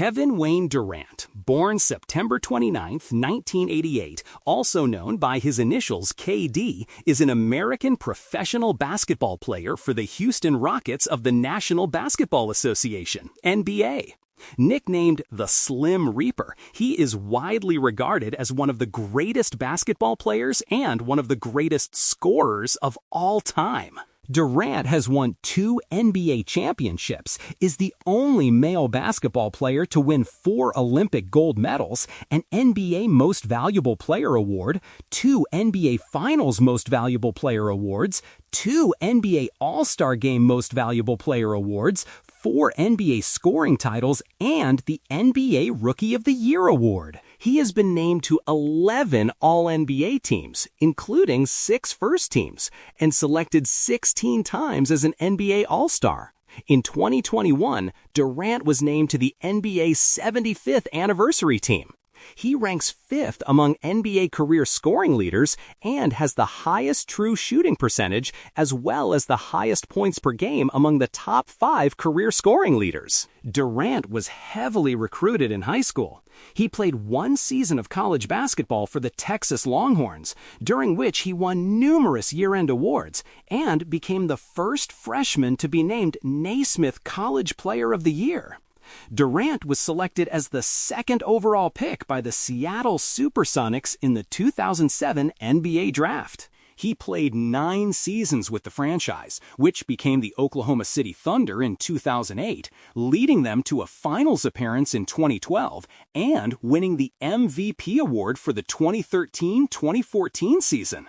Kevin Wayne Durant, born September 29, 1988, also known by his initials KD, is an American professional basketball player for the Houston Rockets of the National Basketball Association, NBA. Nicknamed the Slim Reaper, he is widely regarded as one of the greatest basketball players and one of the greatest scorers of all time. Durant has won 2 NBA championships, is the only male basketball player to win 4 Olympic gold medals, an NBA Most Valuable Player award, 2 NBA Finals Most Valuable Player awards, 2 NBA All-Star Game Most Valuable Player awards, 4 NBA scoring titles, and the NBA Rookie of the Year award. He has been named to 11 All-NBA teams, including 6 first teams, and selected 16 times as an NBA All-Star. In 2021, Durant was named to the NBA 75th anniversary team. He ranks 5th among NBA career scoring leaders and has the highest true shooting percentage as well as the highest points per game among the top 5 career scoring leaders. Durant was heavily recruited in high school. He played 1 season of college basketball for the Texas Longhorns, during which he won numerous year-end awards and became the first freshman to be named Naismith College Player of the Year. Durant was selected as the 2nd overall pick by the Seattle Supersonics in the 2007 NBA Draft. He played 9 seasons with the franchise, which became the Oklahoma City Thunder in 2008, leading them to a finals appearance in 2012 and winning the MVP award for the 2013-2014 season.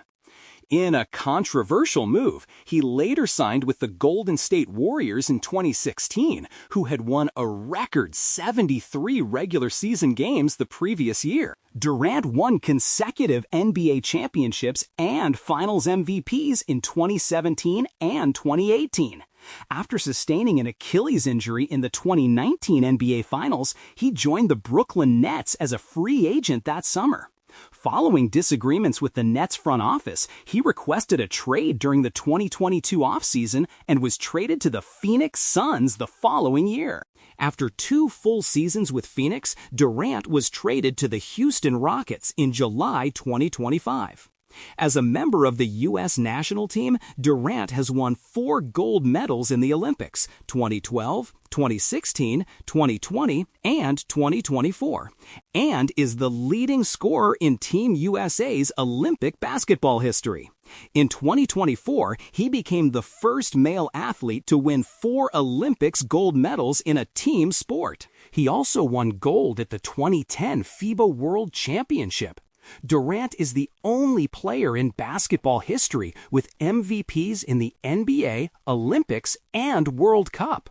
In a controversial move, he later signed with the Golden State Warriors in 2016, who had won a record 73 regular season games the previous year. Durant won consecutive NBA championships and Finals MVPs in 2017 and 2018. After sustaining an Achilles injury in the 2019 NBA Finals, he joined the Brooklyn Nets as a free agent that summer. Following disagreements with the Nets front office, he requested a trade during the 2022 offseason and was traded to the Phoenix Suns the following year. After 2 full seasons with Phoenix, Durant was traded to the Houston Rockets in July 2025. As a member of the U.S. national team, Durant has won 4 gold medals in the Olympics, 2012, 2016, 2020, and 2024, and is the leading scorer in Team USA's Olympic basketball history. In 2024, he became the first male athlete to win 4 Olympics gold medals in a team sport. He also won gold at the 2010 FIBA World Championship. Durant is the only player in basketball history with MVPs in the NBA, Olympics, and World Cup.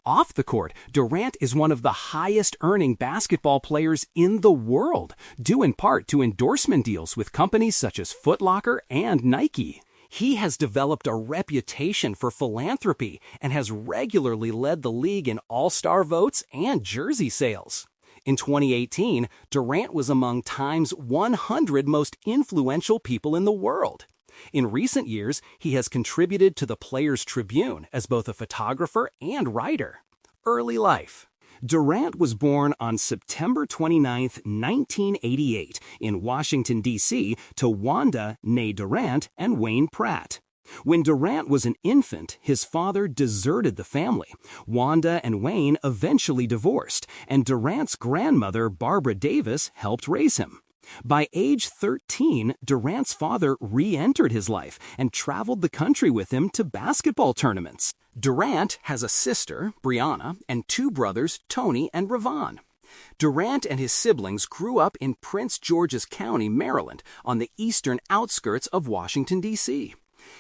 Off the court, Durant is one of the highest-earning basketball players in the world, due in part to endorsement deals with companies such as Foot Locker and Nike. He has developed a reputation for philanthropy and has regularly led the league in All-Star votes and jersey sales. In 2018, Durant was among Time's 100 most influential people in the world. In recent years, he has contributed to the Players' Tribune as both a photographer and writer. Early life. Durant was born on September 29, 1988, in Washington, D.C., to Wanda née Durant and Wayne Pratt. When Durant was an infant, his father deserted the family. Wanda and Wayne eventually divorced, and Durant's grandmother, Barbara Davis, helped raise him. By age 13, Durant's father re-entered his life and traveled the country with him to basketball tournaments. Durant has a sister, Brianna, and 2 brothers, Tony and Ravon. Durant and his siblings grew up in Prince George's County, Maryland, on the eastern outskirts of Washington, D.C.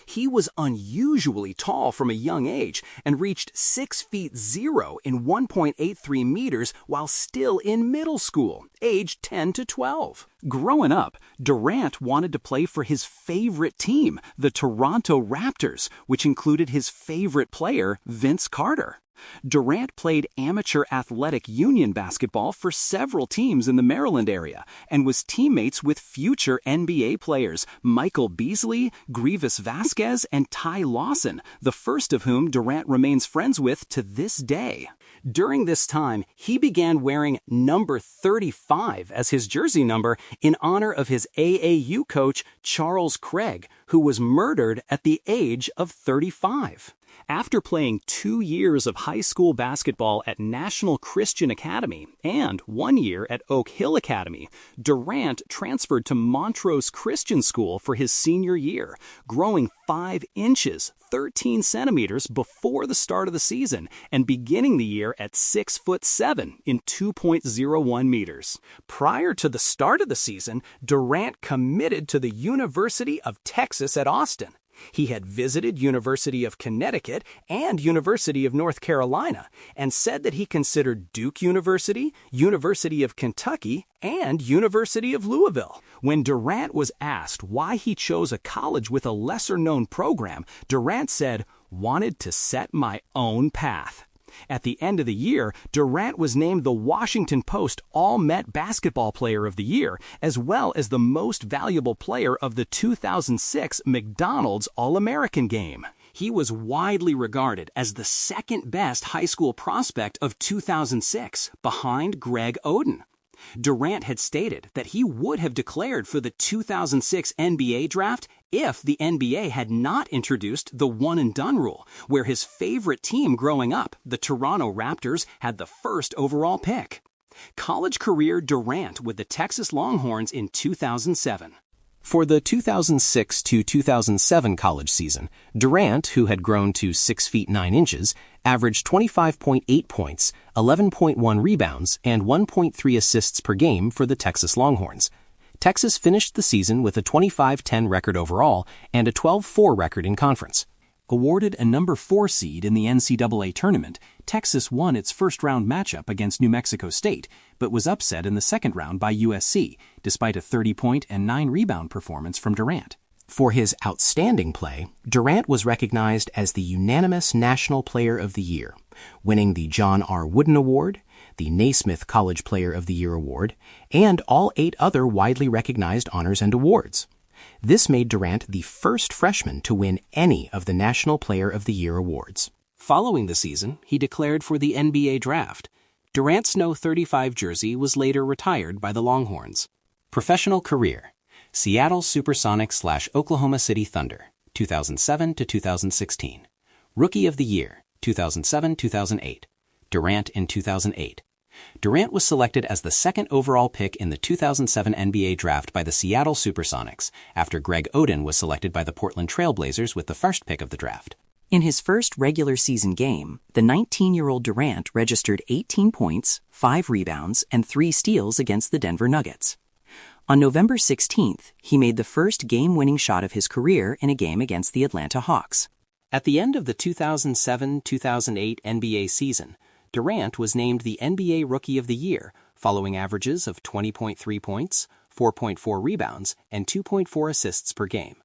He was unusually tall from a young age and reached 6 feet 0 in 1.83 meters while still in middle school, aged 10 to 12. Growing up, Durant wanted to play for his favorite team, the Toronto Raptors, which included his favorite player, Vince Carter. Durant played amateur athletic union basketball for several teams in the Maryland area and was teammates with future NBA players Michael Beasley, Grievous Vasquez, and Ty Lawson, the first of whom Durant remains friends with to this day. During this time, he began wearing number 35 as his jersey number in honor of his AAU coach, Charles Craig, who was murdered at the age of 35. After playing 2 years of high school basketball at National Christian Academy and 1 year at Oak Hill Academy, Durant transferred to Montrose Christian School for his senior year, growing 5 inches, 13 centimeters before the start of the season and beginning the year at 6'7" in 2.01 meters. Prior to the start of the season, Durant committed to the University of Texas at Austin. He had visited University of Connecticut and University of North Carolina and said that he considered Duke University, University of Kentucky, and University of Louisville. When Durant was asked why he chose a college with a lesser-known program, Durant said, "Wanted to set my own path." At the end of the year, Durant was named the Washington Post All-Met Basketball Player of the Year, as well as the most valuable player of the 2006 McDonald's All-American Game. He was widely regarded as the second-best high school prospect of 2006, behind Greg Oden. Durant had stated that he would have declared for the 2006 NBA draft if the NBA had not introduced the one-and-done rule, where his favorite team growing up, the Toronto Raptors, had the first overall pick. College career Durant with the Texas Longhorns in 2007. For the 2006 to 2007 college season, Durant, who had grown to 6 feet 9 inches, averaged 25.8 points, 11.1 rebounds, and 1.3 assists per game for the Texas Longhorns. Texas finished the season with a 25-10 record overall and a 12-4 record in conference. Awarded a number 4 seed in the NCAA tournament, Texas won its first-round matchup against New Mexico State, but was upset in the second round by USC, despite a 30-point and 9-rebound performance from Durant. For his outstanding play, Durant was recognized as the unanimous National Player of the Year, winning the John R. Wooden Award, the Naismith College Player of the Year Award, and all 8 other widely recognized honors and awards. This made Durant the first freshman to win any of the National Player of the Year awards. Following the season, he declared for the NBA draft. Durant's No. 35 jersey was later retired by the Longhorns. Professional career: Seattle Supersonics/Oklahoma City Thunder, 2007 to 2016. Rookie of the Year, 2007-2008. Durant in 2008. Durant was selected as the second overall pick in the 2007 NBA draft by the Seattle Supersonics, after Greg Oden was selected by the Portland Trail Blazers with the first pick of the draft. In his first regular season game, the 19-year-old Durant registered 18 points, 5 rebounds, and 3 steals against the Denver Nuggets. On November 16th, he made the first game-winning shot of his career in a game against the Atlanta Hawks. At the end of the 2007-2008 NBA season, Durant was named the NBA Rookie of the Year, following averages of 20.3 points, 4.4 rebounds, and 2.4 assists per game.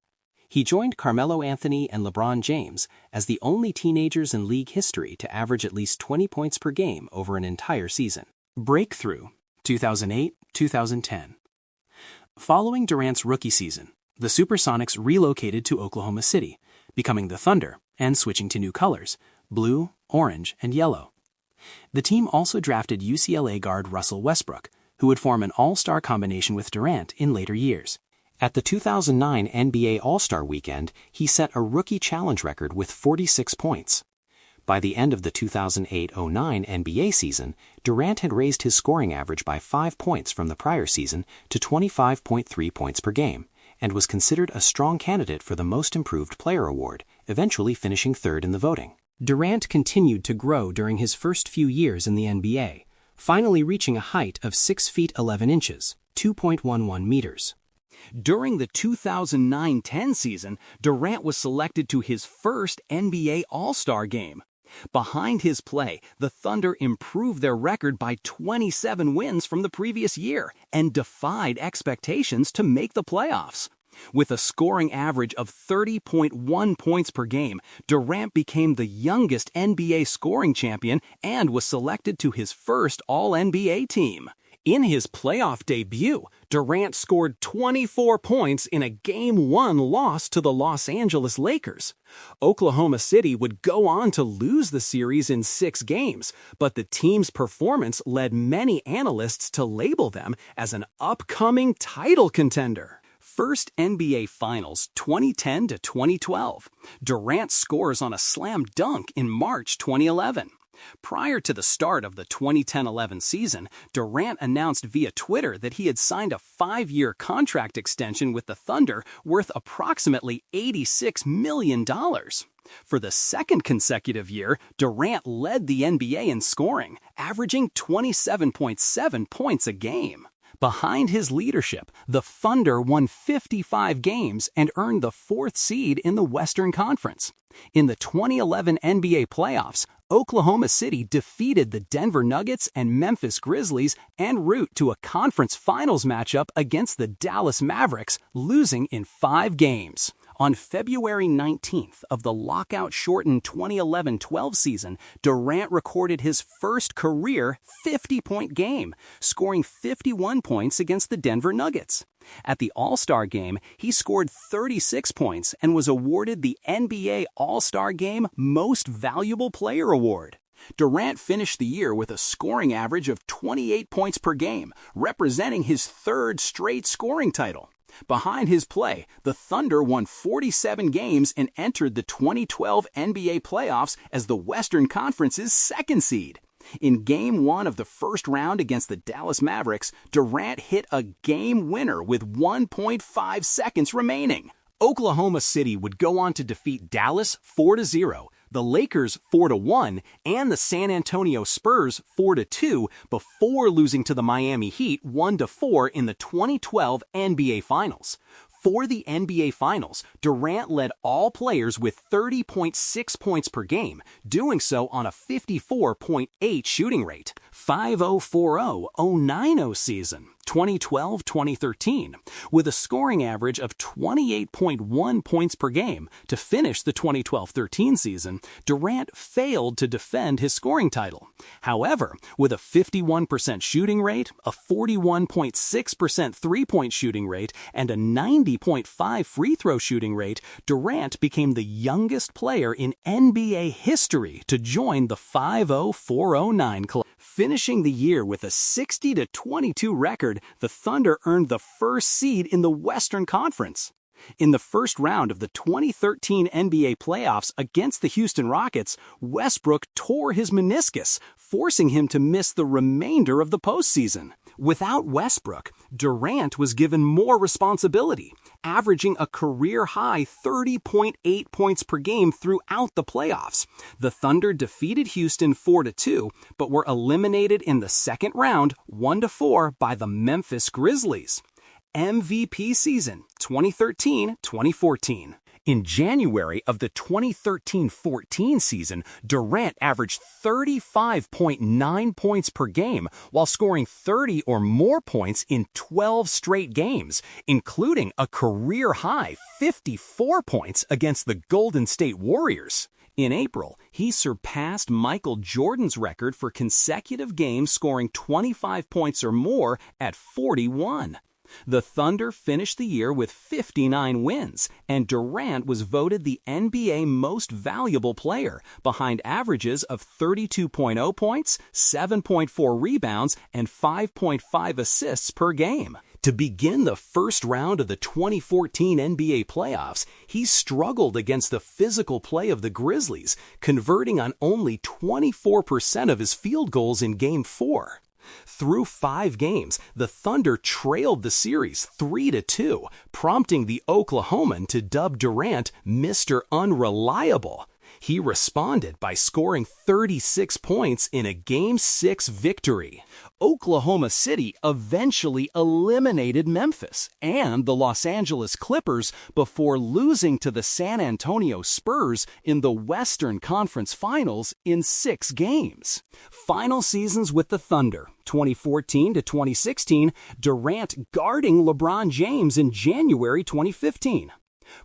He joined Carmelo Anthony and LeBron James as the only teenagers in league history to average at least 20 points per game over an entire season. Breakthrough, 2008-2010. Following Durant's rookie season, the Supersonics relocated to Oklahoma City, becoming the Thunder and switching to new colors, blue, orange, and yellow. The team also drafted UCLA guard Russell Westbrook, who would form an all-star combination with Durant in later years. At the 2009 NBA All-Star Weekend, he set a rookie challenge record with 46 points. By the end of the 2008-09 NBA season, Durant had raised his scoring average by 5 points from the prior season to 25.3 points per game, and was considered a strong candidate for the Most Improved Player award, eventually finishing third in the voting. Durant continued to grow during his first few years in the NBA, finally reaching a height of 6 feet 11 inches, 2.11 meters. During the 2009-10 season, Durant was selected to his first NBA All-Star game. Behind his play, the Thunder improved their record by 27 wins from the previous year and defied expectations to make the playoffs. With a scoring average of 30.1 points per game, Durant became the youngest NBA scoring champion and was selected to his first All-NBA team. In his playoff debut, Durant scored 24 points in a Game 1 loss to the Los Angeles Lakers. Oklahoma City would go on to lose the series in 6 games, but the team's performance led many analysts to label them as an upcoming title contender. First NBA Finals 2010 to 2012. Durant scores on a slam dunk in March 2011. Prior to the start of the 2010-11 season, Durant announced via Twitter that he had signed a 5-year contract extension with the Thunder worth approximately $86 million. For the second consecutive year, Durant led the NBA in scoring, averaging 27.7 points a game. Behind his leadership, the Thunder won 55 games and earned the 4th seed in the Western Conference. In the 2011 NBA playoffs, Oklahoma City defeated the Denver Nuggets and Memphis Grizzlies en route to a conference finals matchup against the Dallas Mavericks, losing in 5 games. On February 19th of the lockout-shortened 2011-12 season, Durant recorded his first career 50-point game, scoring 51 points against the Denver Nuggets. At the All-Star Game, he scored 36 points and was awarded the NBA All-Star Game Most Valuable Player Award. Durant finished the year with a scoring average of 28 points per game, representing his 3rd straight scoring title. Behind his play, the Thunder won 47 games and entered the 2012 NBA playoffs as the Western Conference's 2nd seed. In Game 1 of the first round against the Dallas Mavericks, Durant hit a game winner with 1.5 seconds remaining. Oklahoma City would go on to defeat Dallas 4-0, the Lakers 4-1, and the San Antonio Spurs 4-2 before losing to the Miami Heat 1-4 in the 2012 NBA Finals. For the NBA Finals, Durant led all players with 30.6 points per game, doing so on a 54.8 shooting rate. 50-40-090 season, 2012-2013, with a scoring average of 28.1 points per game. To finish the 2012-13 season, Durant failed to defend his scoring title. However, with a 51% shooting rate, a 41.6% three-point shooting rate, and a 90.5 free throw shooting rate, Durant became the youngest player in NBA history to join the 50-4-0-9 club. Finishing the year with a 60-22 record, the Thunder earned the 1st seed in the Western Conference. In the first round of the 2013 NBA playoffs against the Houston Rockets, Westbrook tore his meniscus, forcing him to miss the remainder of the postseason. Without Westbrook, Durant was given more responsibility, averaging a career-high 30.8 points per game throughout the playoffs. The Thunder defeated Houston 4-2, but were eliminated in the second round 1-4 by the Memphis Grizzlies. MVP season 2013-2014. In January of the 2013-14 season, Durant averaged 35.9 points per game while scoring 30 or more points in 12 straight games, including a career-high 54 points against the Golden State Warriors. In April, he surpassed Michael Jordan's record for consecutive games scoring 25 points or more at 41. The Thunder finished the year with 59 wins, and Durant was voted the NBA Most Valuable Player, behind averages of 32.0 points, 7.4 rebounds, and 5.5 assists per game. To begin the first round of the 2014 NBA playoffs, he struggled against the physical play of the Grizzlies, converting on only 24% of his field goals in Game 4. Through 5 games, the Thunder trailed the series 3-2, prompting the Oklahoman to dub Durant Mr. Unreliable. He responded by scoring 36 points in a Game 6 victory. Oklahoma City eventually eliminated Memphis and the Los Angeles Clippers before losing to the San Antonio Spurs in the Western Conference Finals in 6 games. Final seasons with the Thunder, 2014 to 2016, Durant guarding LeBron James in January 2015.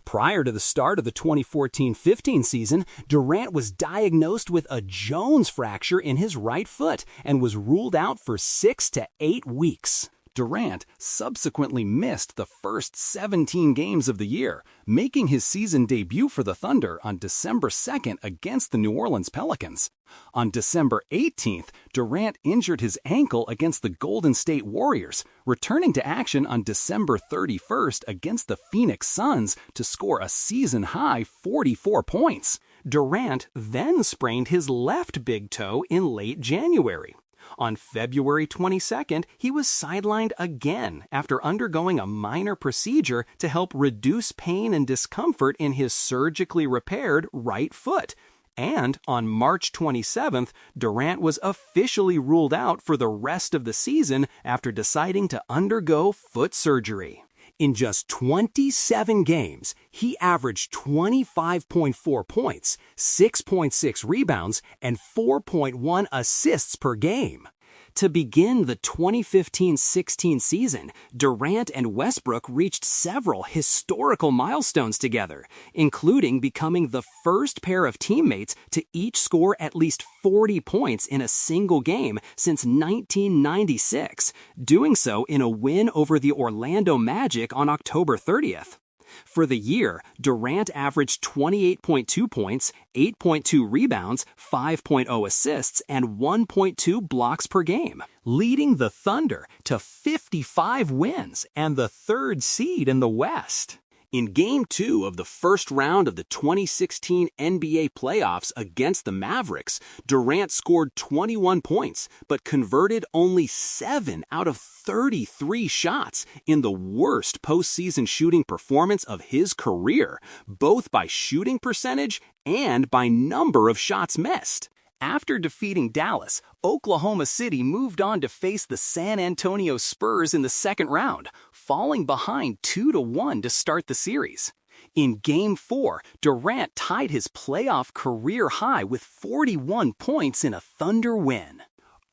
Prior to the start of the 2014-15 season, Durant was diagnosed with a Jones fracture in his right foot and was ruled out for 6 to 8 weeks. Durant subsequently missed the first 17 games of the year, making his season debut for the Thunder on December 2nd against the New Orleans Pelicans. On December 18th, Durant injured his ankle against the Golden State Warriors, returning to action on December 31st against the Phoenix Suns to score a season-high 44 points. Durant then sprained his left big toe in late January. On February 22nd, he was sidelined again after undergoing a minor procedure to help reduce pain and discomfort in his surgically repaired right foot. And on March 27th, Durant was officially ruled out for the rest of the season after deciding to undergo foot surgery. In just 27 games, he averaged 25.4 points, 6.6 rebounds, and 4.1 assists per game. To begin the 2015-16 season, Durant and Westbrook reached several historical milestones together, including becoming the first pair of teammates to each score at least 40 points in a single game since 1996, doing so in a win over the Orlando Magic on October 30th. For the year, Durant averaged 28.2 points, 8.2 rebounds, 5.0 assists, and 1.2 blocks per game, leading the Thunder to 55 wins and the third seed in the West. In Game 2 of the first round of the 2016 NBA playoffs against the Mavericks, Durant scored 21 points, but converted only 7 out of 33 shots in the worst postseason shooting performance of his career, both by shooting percentage and by number of shots missed. After defeating Dallas, Oklahoma City moved on to face the San Antonio Spurs in the second round, falling behind 2-1 to start the series. In Game 4, Durant tied his playoff career high with 41 points in a Thunder win.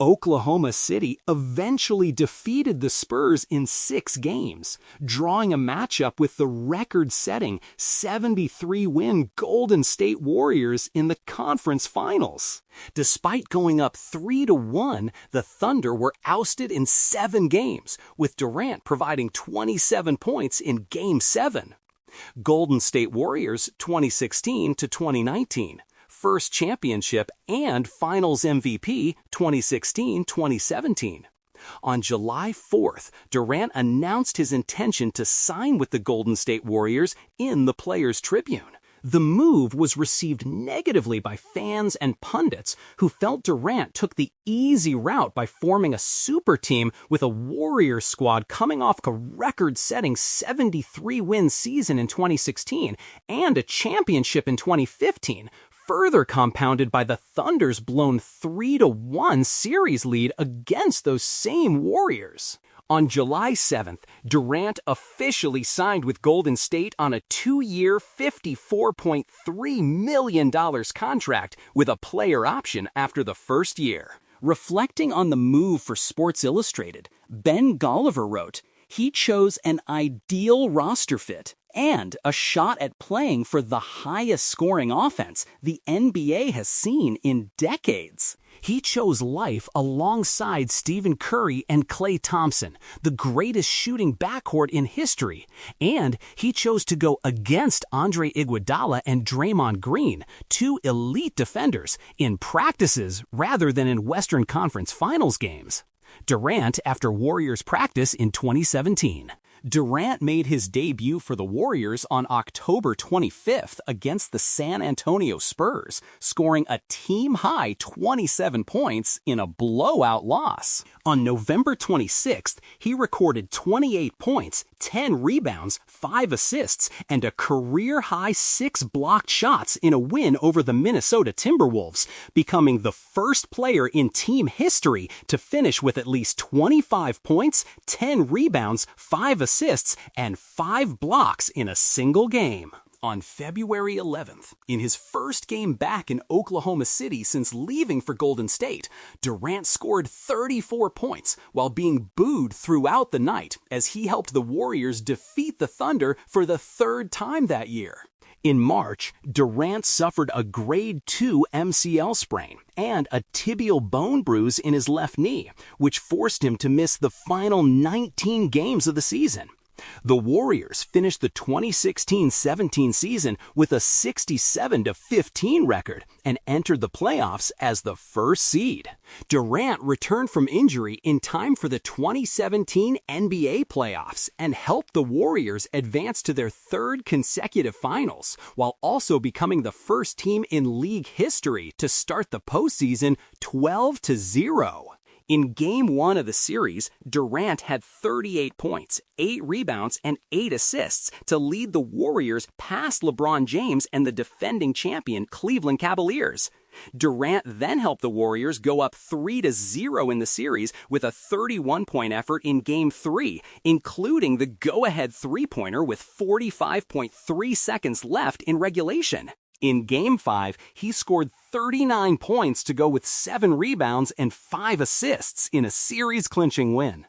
Oklahoma City eventually defeated the Spurs in 6 games, drawing a matchup with the record-setting 73-win Golden State Warriors in the conference finals. Despite going up 3-1, the Thunder were ousted in 7 games, with Durant providing 27 points in Game 7. Golden State Warriors 2016-2019. First championship and Finals MVP 2016-2017. On July 4th, Durant announced his intention to sign with the Golden State Warriors in the Players' Tribune. The move was received negatively by fans and pundits who felt Durant took the easy route by forming a super team with a Warriors squad coming off a record-setting 73-win season in 2016 and a championship in 2015, further compounded by the Thunder's blown 3-1 series lead against those same Warriors. On July 7th, Durant officially signed with Golden State on a 2-year, $54.3 million contract with a player option after the first year. Reflecting on the move for Sports Illustrated, Ben Golliver wrote, "He chose an ideal roster fit and a shot at playing for the highest scoring offense the NBA has seen in decades. He chose life alongside Stephen Curry and Klay Thompson, the greatest shooting backcourt in history, and he chose to go against Andre Iguodala and Draymond Green, 2 elite defenders, in practices rather than in Western Conference Finals games." Durant after Warriors practice in 2017. Durant made his debut for the Warriors on October 25th against the San Antonio Spurs, scoring a team-high 27 points in a blowout loss. On November 26th, he recorded 28 points, 10 rebounds, 5 assists, and a career-high 6 blocked shots in a win over the Minnesota Timberwolves, becoming the first player in team history to finish with at least 25 points, 10 rebounds, 5 assists, and 5 blocks in a single game. on February 11th. In his first game back in Oklahoma City since leaving for Golden State, Durant scored 34 points while being booed throughout the night as he helped the Warriors defeat the Thunder for the third time that year. In March, Durant suffered a grade 2 MCL sprain and a tibial bone bruise in his left knee, which forced him to miss the final 19 games of the season. The Warriors finished the 2016-17 season with a 67-15 record and entered the playoffs as the first seed. Durant returned from injury in time for the 2017 NBA playoffs and helped the Warriors advance to their third consecutive finals, while also becoming the first team in league history to start the postseason 12-0. In Game 1 of the series, Durant had 38 points, 8 rebounds, and 8 assists to lead the Warriors past LeBron James and the defending champion Cleveland Cavaliers. Durant then helped the Warriors go up 3-0 in the series with a 31-point effort in Game 3, including the go-ahead three-pointer with 45.3 seconds left in regulation. In Game 5, he scored 39 points to go with 7 rebounds and 5 assists in a series-clinching win.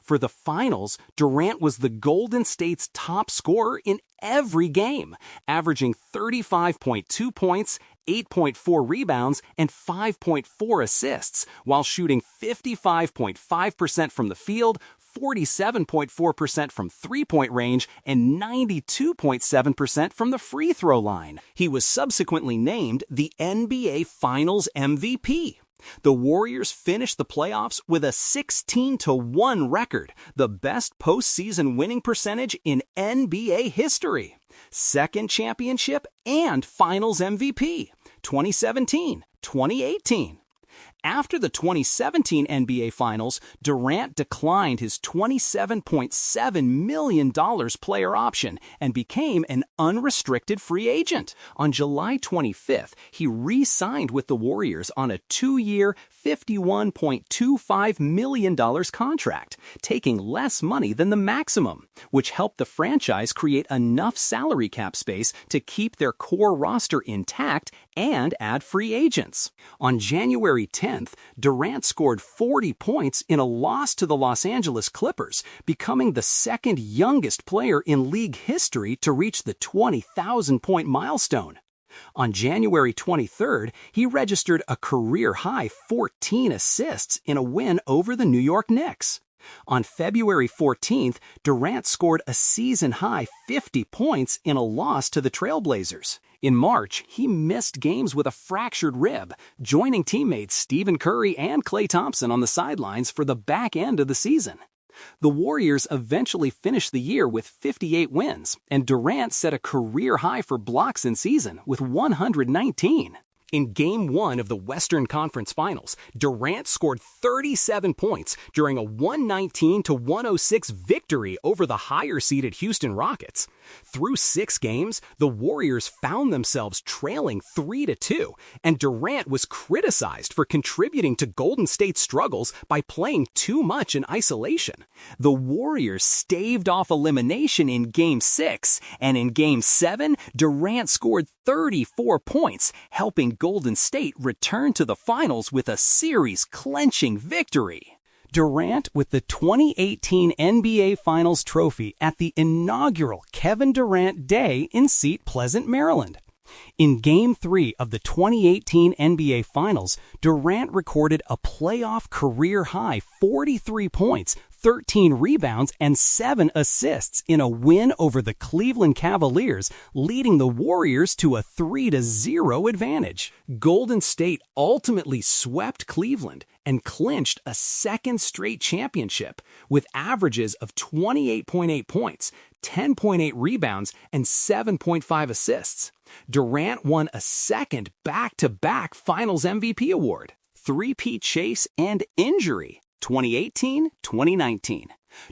For the finals, Durant was the Golden State's top scorer in every game, averaging 35.2 points, 8.4 rebounds, and 5.4 assists, while shooting 55.5% from the field, 47.4% from three-point range, and 92.7% from the free throw line. He was subsequently named the NBA Finals MVP. The Warriors finished the playoffs with a 16-1 record, the best postseason winning percentage in NBA history. Second championship and Finals MVP, 2017, 2018. After the 2017 NBA Finals, Durant declined his $27.7 million player option and became an unrestricted free agent. On July 25th, he re-signed with the Warriors on a 2-year, $51.25 million contract, taking less money than the maximum, which helped the franchise create enough salary cap space to keep their core roster intact and add free agents. On January 10th, Durant scored 40 points in a loss to the Los Angeles Clippers, becoming the second youngest player in league history to reach the 20,000-point milestone. On January 23rd, he registered a career-high 14 assists in a win over the New York Knicks. On February 14th, Durant scored a season-high 50 points in a loss to the Trailblazers. In March, he missed games with a fractured rib, joining teammates Stephen Curry and Klay Thompson on the sidelines for the back end of the season. The Warriors eventually finished the year with 58 wins, and Durant set a career high for blocks in season with 119. In Game 1 of the Western Conference Finals, Durant scored 37 points during a 119-106 victory over the higher-seeded Houston Rockets. Through 6 games, the Warriors found themselves trailing 3-2, and Durant was criticized for contributing to Golden State's struggles by playing too much in isolation. The Warriors staved off elimination in Game 6, and in Game 7, Durant scored 34 points, helping Golden State return to the finals with a series-clinching victory. Durant with the 2018 NBA Finals trophy at the inaugural Kevin Durant Day in Seat Pleasant, Maryland. In Game 3 of the 2018 NBA Finals, Durant recorded a playoff career-high 43 points, 13 rebounds, and 7 assists in a win over the Cleveland Cavaliers, leading the Warriors to a 3-0 advantage. Golden State ultimately swept Cleveland and clinched a second straight championship with averages of 28.8 points, 10.8 rebounds, and 7.5 assists. Durant won a second back-to-back Finals MVP award, three-peat chase, and injury, 2018-2019.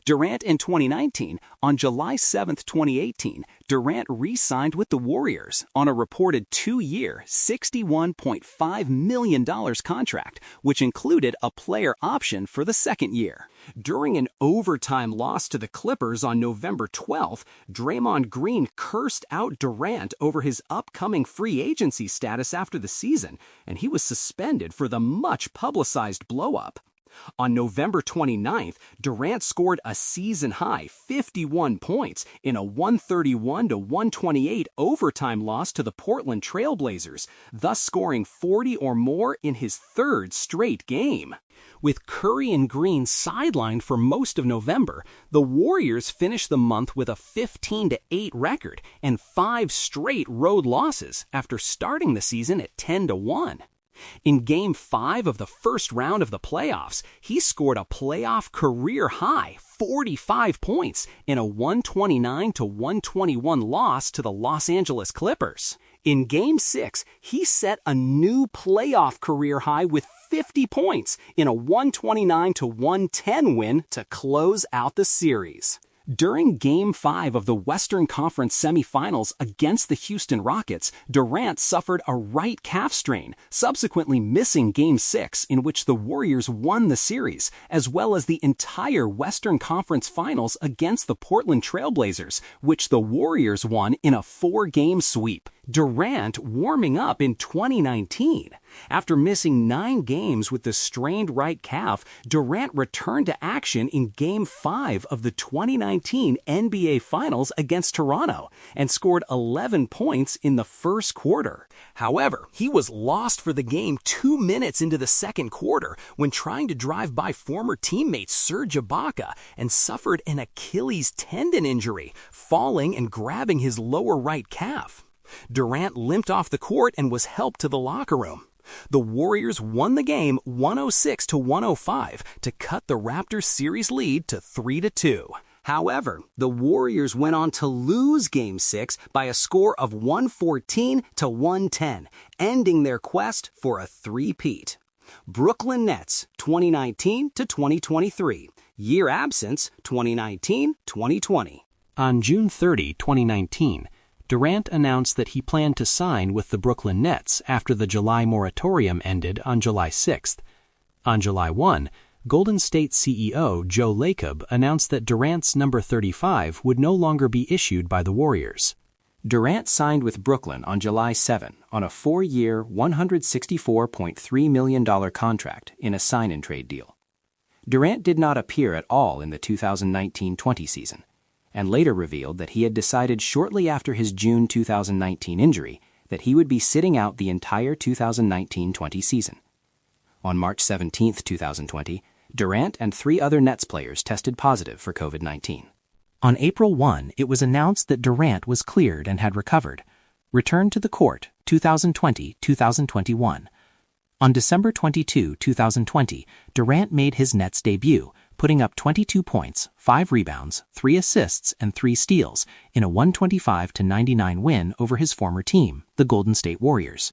Durant in 2019, on July 7, 2018, Durant re-signed with the Warriors on a reported 2-year, $61.5 million contract, which included a player option for the second year. During an overtime loss to the Clippers on November 12th, Draymond Green cursed out Durant over his upcoming free agency status after the season, and he was suspended for the much-publicized blow-up. On November 29th, Durant scored a season-high 51 points in a 131-128 overtime loss to the Portland Trail Blazers, thus scoring 40 or more in his third straight game. With Curry and Green sidelined for most of November, the Warriors finished the month with a 15-8 record and 5 straight road losses after starting the season at 10-1. In Game 5 of the first round of the playoffs, he scored a playoff career-high 45 points in a 129-121 loss to the Los Angeles Clippers. In Game 6, he set a new playoff career high with 50 points in a 129-110 win to close out the series. During Game 5 of the Western Conference semifinals against the Houston Rockets, Durant suffered a right calf strain, subsequently missing Game 6, in which the Warriors won the series, as well as the entire Western Conference Finals against the Portland Trail Blazers, which the Warriors won in a 4-game sweep. Durant warming up in 2019. After missing 9 games with the strained right calf, Durant returned to action in Game 5 of the 2019 NBA Finals against Toronto and scored 11 points in the first quarter. However, he was lost for the game 2 minutes into the second quarter when trying to drive by former teammate Serge Ibaka and suffered an Achilles tendon injury, falling and grabbing his lower right calf. Durant limped off the court and was helped to the locker room. The Warriors won the game 106-105 to cut the Raptors' series lead to 3-2. However, the Warriors went on to lose Game 6 by a score of 114-110, ending their quest for a three-peat. Brooklyn Nets 2019-2023. Year absence 2019-2020. On June 30, 2019, Durant announced that he planned to sign with the Brooklyn Nets after the July moratorium ended on July 6th. On July 1, Golden State CEO Joe Lacob announced that Durant's number 35 would no longer be issued by the Warriors. Durant signed with Brooklyn on July 7 on a 4-year, $164.3 million contract in a sign-and-trade deal. Durant did not appear at all in the 2019-20 season, and later revealed that he had decided shortly after his June 2019 injury that he would be sitting out the entire 2019-20 season. On March 17, 2020, Durant and 3 other Nets players tested positive for COVID-19. On April 1, it was announced that Durant was cleared and had recovered. Returned to the court 2020-2021. On December 22, 2020, Durant made his Nets debut, putting up 22 points, 5 rebounds, 3 assists, and 3 steals in a 125-99 win over his former team, the Golden State Warriors.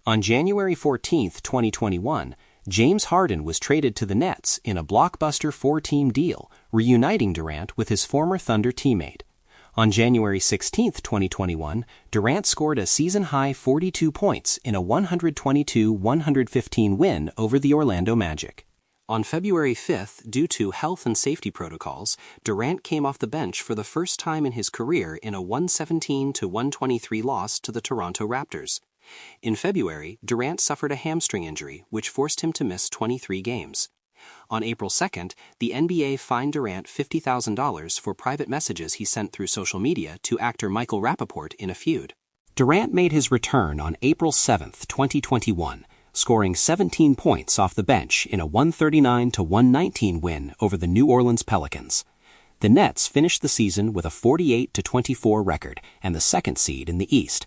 On January 14, 2021, James Harden was traded to the Nets in a blockbuster 4-team deal, reuniting Durant with his former Thunder teammate. On January 16, 2021, Durant scored a season-high 42 points in a 122-115 win over the Orlando Magic. On February 5th, due to health and safety protocols, Durant came off the bench for the first time in his career in a 117-123 loss to the Toronto Raptors. In February, Durant suffered a hamstring injury, which forced him to miss 23 games. On April 2nd, the NBA fined Durant $50,000 for private messages he sent through social media to actor Michael Rappaport in a feud. Durant made his return on April 7, 2021, scoring 17 points off the bench in a 139-119 win over the New Orleans Pelicans. The Nets finished the season with a 48-24 record and the second seed in the East.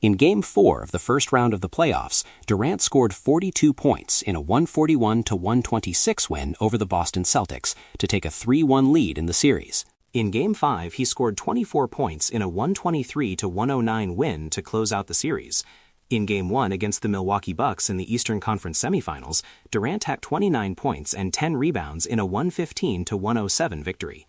In Game 4 of the first round of the playoffs, Durant scored 42 points in a 141-126 win over the Boston Celtics to take a 3-1 lead in the series. In Game 5, he scored 24 points in a 123-109 win to close out the series. In Game 1 against the Milwaukee Bucks in the Eastern Conference semifinals, Durant had 29 points and 10 rebounds in a 115-107 victory.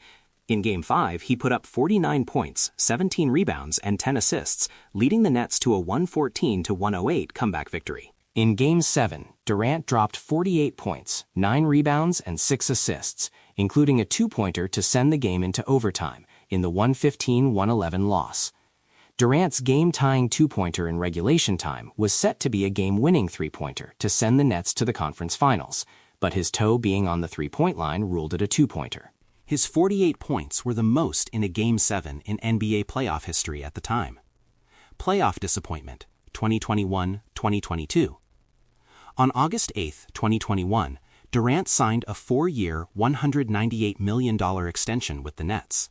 In Game 5, he put up 49 points, 17 rebounds, and 10 assists, leading the Nets to a 114-108 comeback victory. In Game 7, Durant dropped 48 points, 9 rebounds, and 6 assists including a two-pointer to send the game into overtime in the 115-111 loss. Durant's game-tying two-pointer in regulation time was set to be a game-winning three-pointer to send the Nets to the conference finals, but his toe being on the three-point line ruled it a two-pointer. His 48 points were the most in a Game 7 in NBA playoff history at the time. Playoff disappointment, 2021-2022. On August 8, 2021, Durant signed a 4-year, $198 million extension with the Nets.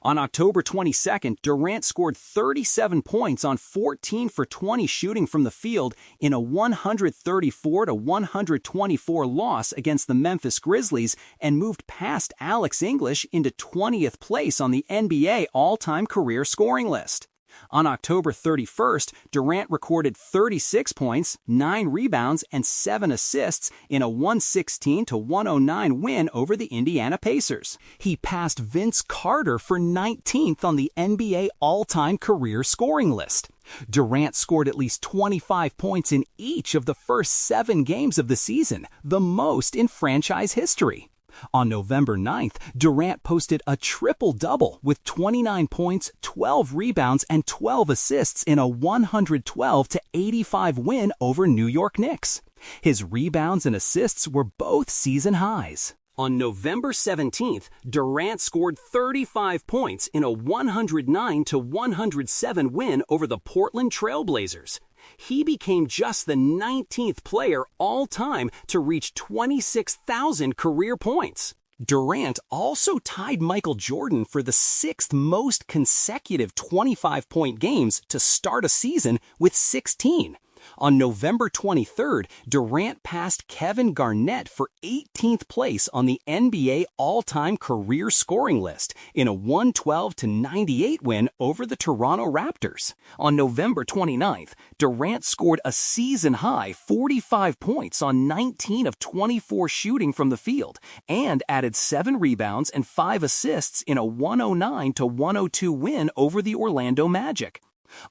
On October 22nd, Durant scored 37 points on 14 for 20 shooting from the field in a 134-124 loss against the Memphis Grizzlies and moved past Alex English into 20th place on the NBA all-time career scoring list. On October 31st, Durant recorded 36 points, 9 rebounds, and 7 assists in a 116-109 win over the Indiana Pacers. He passed Vince Carter for 19th on the NBA all-time career scoring list. Durant scored at least 25 points in each of the first 7 games of the season, the most in franchise history. On November 9th, Durant posted a triple-double with 29 points, 12 rebounds, and 12 assists in a 112-85 win over New York Knicks. His rebounds and assists were both season highs. On November 17th, Durant scored 35 points in a 109-107 win over the Portland Trail Blazers. He became just the 19th player all-time to reach 26,000 career points. Durant also tied Michael Jordan for the 6th most consecutive 25-point games to start a season with 16. On November 23rd, Durant passed Kevin Garnett for 18th place on the NBA all-time career scoring list in a 112-98 win over the Toronto Raptors. On November 29th, Durant scored a season-high 45 points on 19 of 24 shooting from the field and added 7 rebounds and 5 assists in a 109-102 win over the Orlando Magic.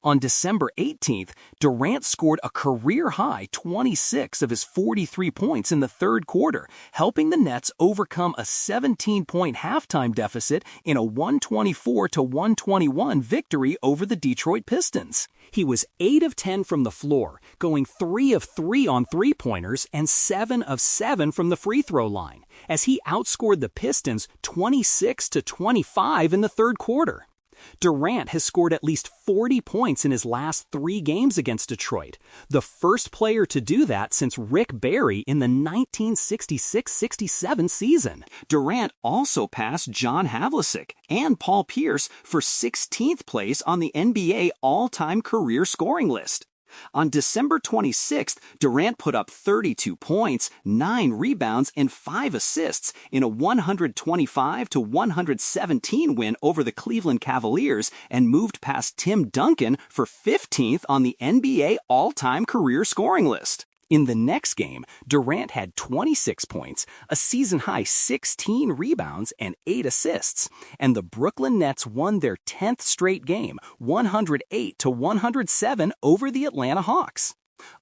On December 18th, Durant scored a career-high 26 of his 43 points in the third quarter, helping the Nets overcome a 17-point halftime deficit in a 124-121 victory over the Detroit Pistons. He was 8 of 10 from the floor, going 3 of 3 on three-pointers and 7 of 7 from the free throw line, as he outscored the Pistons 26-25 in the third quarter. Durant has scored at least 40 points in his last 3 games against Detroit, the first player to do that since Rick Barry in the 1966-67 season. Durant also passed John Havlicek and Paul Pierce for 16th place on the NBA all-time career scoring list. On December 26th, Durant put up 32 points, 9 rebounds, and 5 assists in a 125-117 win over the Cleveland Cavaliers and moved past Tim Duncan for 15th on the NBA all-time career scoring list. In the next game, Durant had 26 points, a season-high 16 rebounds, and 8 assists, and the Brooklyn Nets won their 10th straight game, 108-107 over the Atlanta Hawks.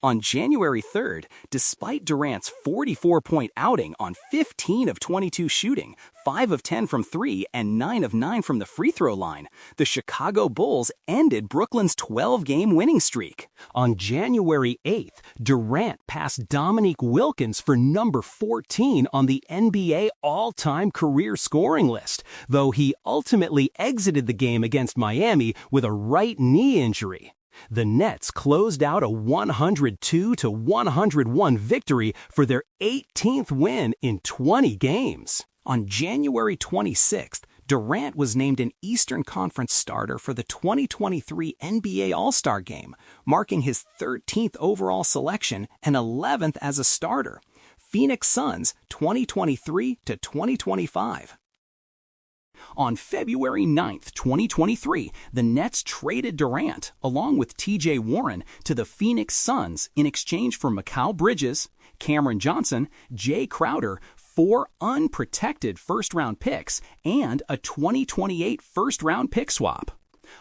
On January 3rd, despite Durant's 44-point outing on 15 of 22 shooting, 5 of 10 from 3, and 9 of 9 from the free throw line, the Chicago Bulls ended Brooklyn's 12-game winning streak. On January 8th, Durant passed Dominique Wilkins for number 14 on the NBA all-time career scoring list, though he ultimately exited the game against Miami with a right knee injury. The Nets closed out a 102-101 victory for their 18th win in 20 games. On January 26th, Durant was named an Eastern Conference starter for the 2023 NBA All-Star Game, marking his 13th overall selection and 11th as a starter. Phoenix Suns 2023-2025. On February 9th, 2023, the Nets traded Durant, along with T.J. Warren, to the Phoenix Suns in exchange for Mikal Bridges, Cameron Johnson, Jay Crowder, 4 unprotected first-round picks, and a 2028 first-round pick swap.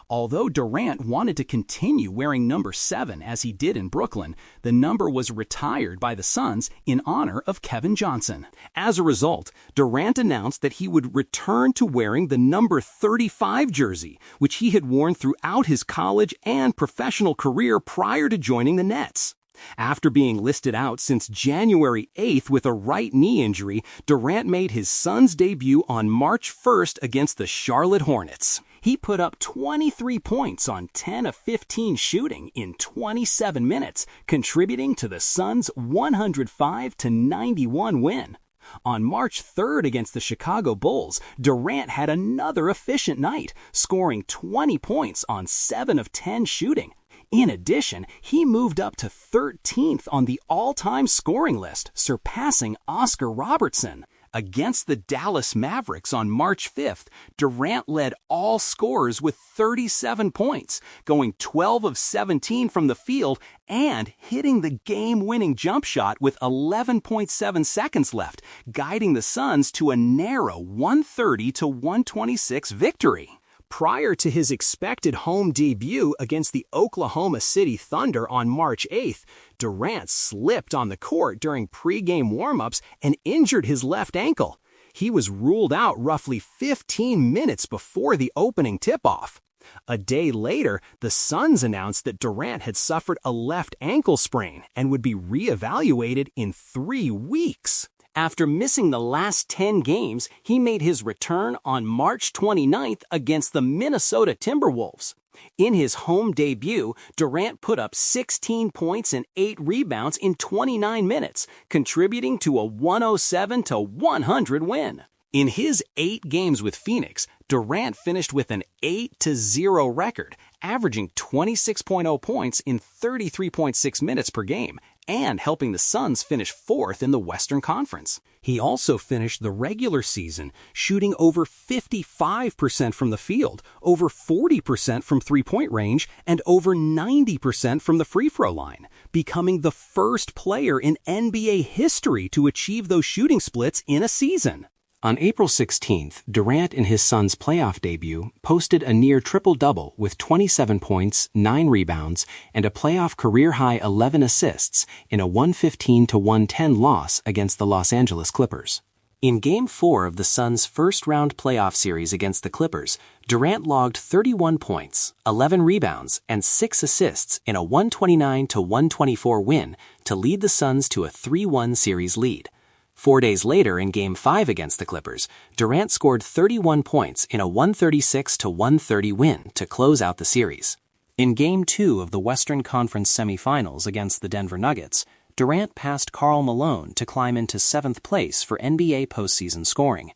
Although Durant wanted to continue wearing number 7 as he did in Brooklyn, the number was retired by the Suns in honor of Kevin Johnson. As a result, Durant announced that he would return to wearing the number 35 jersey, which he had worn throughout his college and professional career prior to joining the Nets. After being listed out since January 8th with a right knee injury, Durant made his Suns debut on March 1st against the Charlotte Hornets. He put up 23 points on 10 of 15 shooting in 27 minutes, contributing to the Suns' 105-91 win. On March 3rd against the Chicago Bulls, Durant had another efficient night, scoring 20 points on 7 of 10 shooting. In addition, he moved up to 13th on the all-time scoring list, surpassing Oscar Robertson. Against the Dallas Mavericks on March 5th, Durant led all scorers with 37 points, going 12 of 17 from the field and hitting the game-winning jump shot with 11.7 seconds left, guiding the Suns to a narrow 130-126 victory. Prior to his expected home debut against the Oklahoma City Thunder on March 8th, Durant slipped on the court during pregame warm-ups and injured his left ankle. He was ruled out roughly 15 minutes before the opening tip-off. A day later, the Suns announced that Durant had suffered a left ankle sprain and would be reevaluated in 3 weeks. After missing the last 10 games, he made his return on March 29th against the Minnesota Timberwolves. In his home debut, Durant put up 16 points and 8 rebounds in 29 minutes, contributing to a 107-100 win. In his 8 games with Phoenix, Durant finished with an 8-0 record, averaging 26.0 points in 33.6 minutes per game, and helping the Suns finish 4th in the Western Conference. He also finished the regular season shooting over 55% from the field, over 40% from three-point range, and over 90% from the free throw line, becoming the first player in NBA history to achieve those shooting splits in a season. On April 16th, Durant in his Suns' playoff debut posted a near triple-double with 27 points, 9 rebounds, and a playoff career-high 11 assists in a 115-110 loss against the Los Angeles Clippers. In Game 4 of the Suns' first-round playoff series against the Clippers, Durant logged 31 points, 11 rebounds, and 6 assists in a 129-124 win to lead the Suns to a 3-1 series lead. 4 days later, in Game 5 against the Clippers, Durant scored 31 points in a 136-130 win to close out the series. In Game 2 of the Western Conference semifinals against the Denver Nuggets, Durant passed Karl Malone to climb into 7th place for NBA postseason scoring.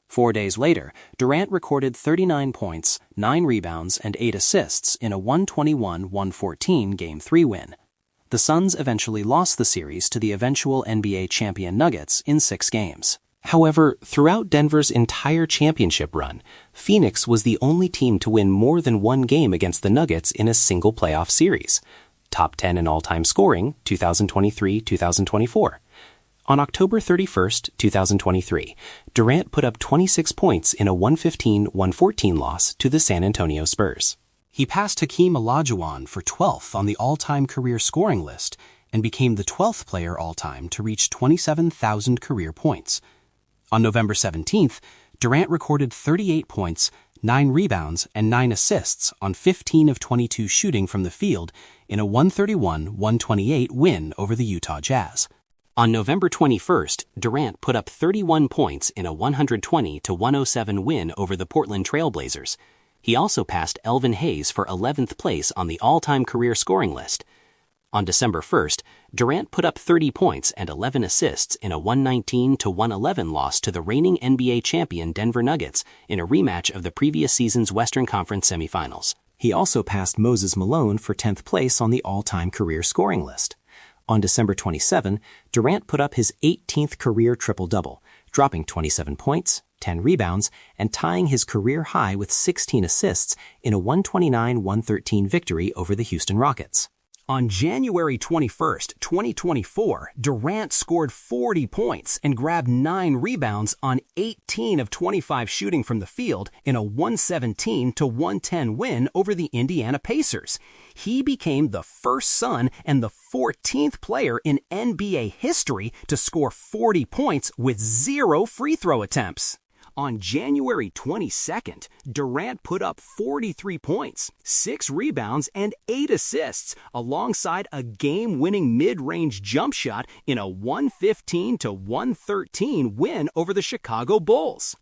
4 days later, Durant recorded 39 points, 9 rebounds, and 8 assists in a 121-114 Game 3 win. The Suns eventually lost the series to the eventual NBA champion Nuggets in 6 games. However, throughout Denver's entire championship run, Phoenix was the only team to win more than 1 game against the Nuggets in a single playoff series. Top 10 in all-time scoring, 2023-2024. On October 31st, 2023, Durant put up 26 points in a 115-114 loss to the San Antonio Spurs. He passed Hakeem Olajuwon for 12th on the all-time career scoring list and became the 12th player all-time to reach 27,000 career points. On November 17th, Durant recorded 38 points, 9 rebounds, and 9 assists on 15 of 22 shooting from the field in a 131-128 win over the Utah Jazz. On November 21st, Durant put up 31 points in a 120-107 win over the Portland Trail Blazers. He also passed Elvin Hayes for 11th place on the all-time career scoring list. On December 1st, Durant put up 30 points and 11 assists in a 119-111 loss to the reigning NBA champion Denver Nuggets in a rematch of the previous season's Western Conference semifinals. He also passed Moses Malone for 10th place on the all-time career scoring list. On December 27, Durant put up his 18th career triple-double, dropping 27 points, 10 rebounds, and tying his career high with 16 assists in a 129-113 victory over the Houston Rockets. On January 21st, 2024, Durant scored 40 points and grabbed 9 rebounds on 18 of 25 shooting from the field in a 117-110 win over the Indiana Pacers. He became the first Sun and the 14th player in NBA history to score 40 points with 0 free throw attempts. On January 22nd, Durant put up 43 points, 6 rebounds, and 8 assists, alongside a game-winning mid-range jump shot in a 115-113 win over the Chicago Bulls.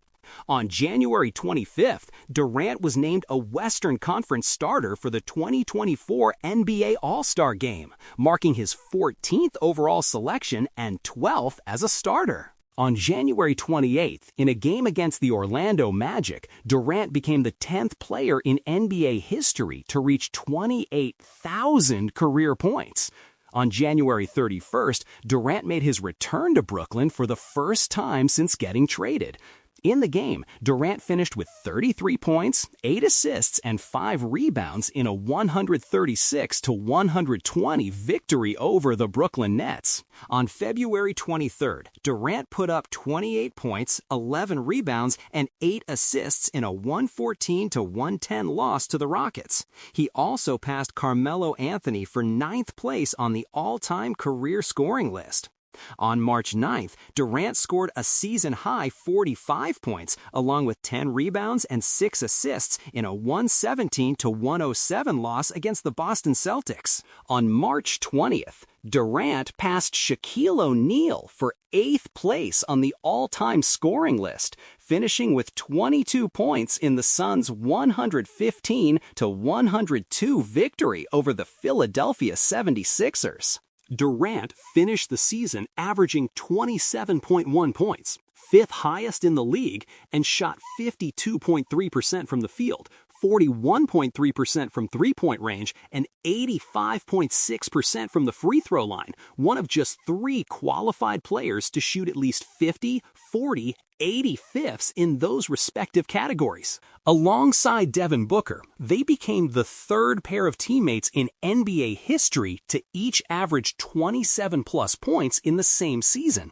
On January 25th, Durant was named a Western Conference starter for the 2024 NBA All-Star Game, marking his 14th overall selection and 12th as a starter. On January 28th, in a game against the Orlando Magic, Durant became the 10th player in NBA history to reach 28,000 career points. On January 31st, Durant made his return to Brooklyn for the first time since getting traded. In the game, Durant finished with 33 points, 8 assists, and 5 rebounds in a 136-120 victory over the Brooklyn Nets. On February 23rd, Durant put up 28 points, 11 rebounds, and 8 assists in a 114-110 loss to the Rockets. He also passed Carmelo Anthony for 9th place on the all-time career scoring list. On March 9th, Durant scored a season-high 45 points, along with 10 rebounds and 6 assists in a 117-107 loss against the Boston Celtics. On March 20th, Durant passed Shaquille O'Neal for 8th place on the all-time scoring list, finishing with 22 points in the Suns' 115-102 victory over the Philadelphia 76ers. Durant finished the season averaging 27.1 points, 5th highest in the league, and shot 52.3% from the field, 41.3% from three-point range, and 85.6% from the free throw line, one of just 3 qualified players to shoot at least 50, 40, 85ths in those respective categories. Alongside Devin Booker, they became the 3rd pair of teammates in NBA history to each average 27-plus points in the same season.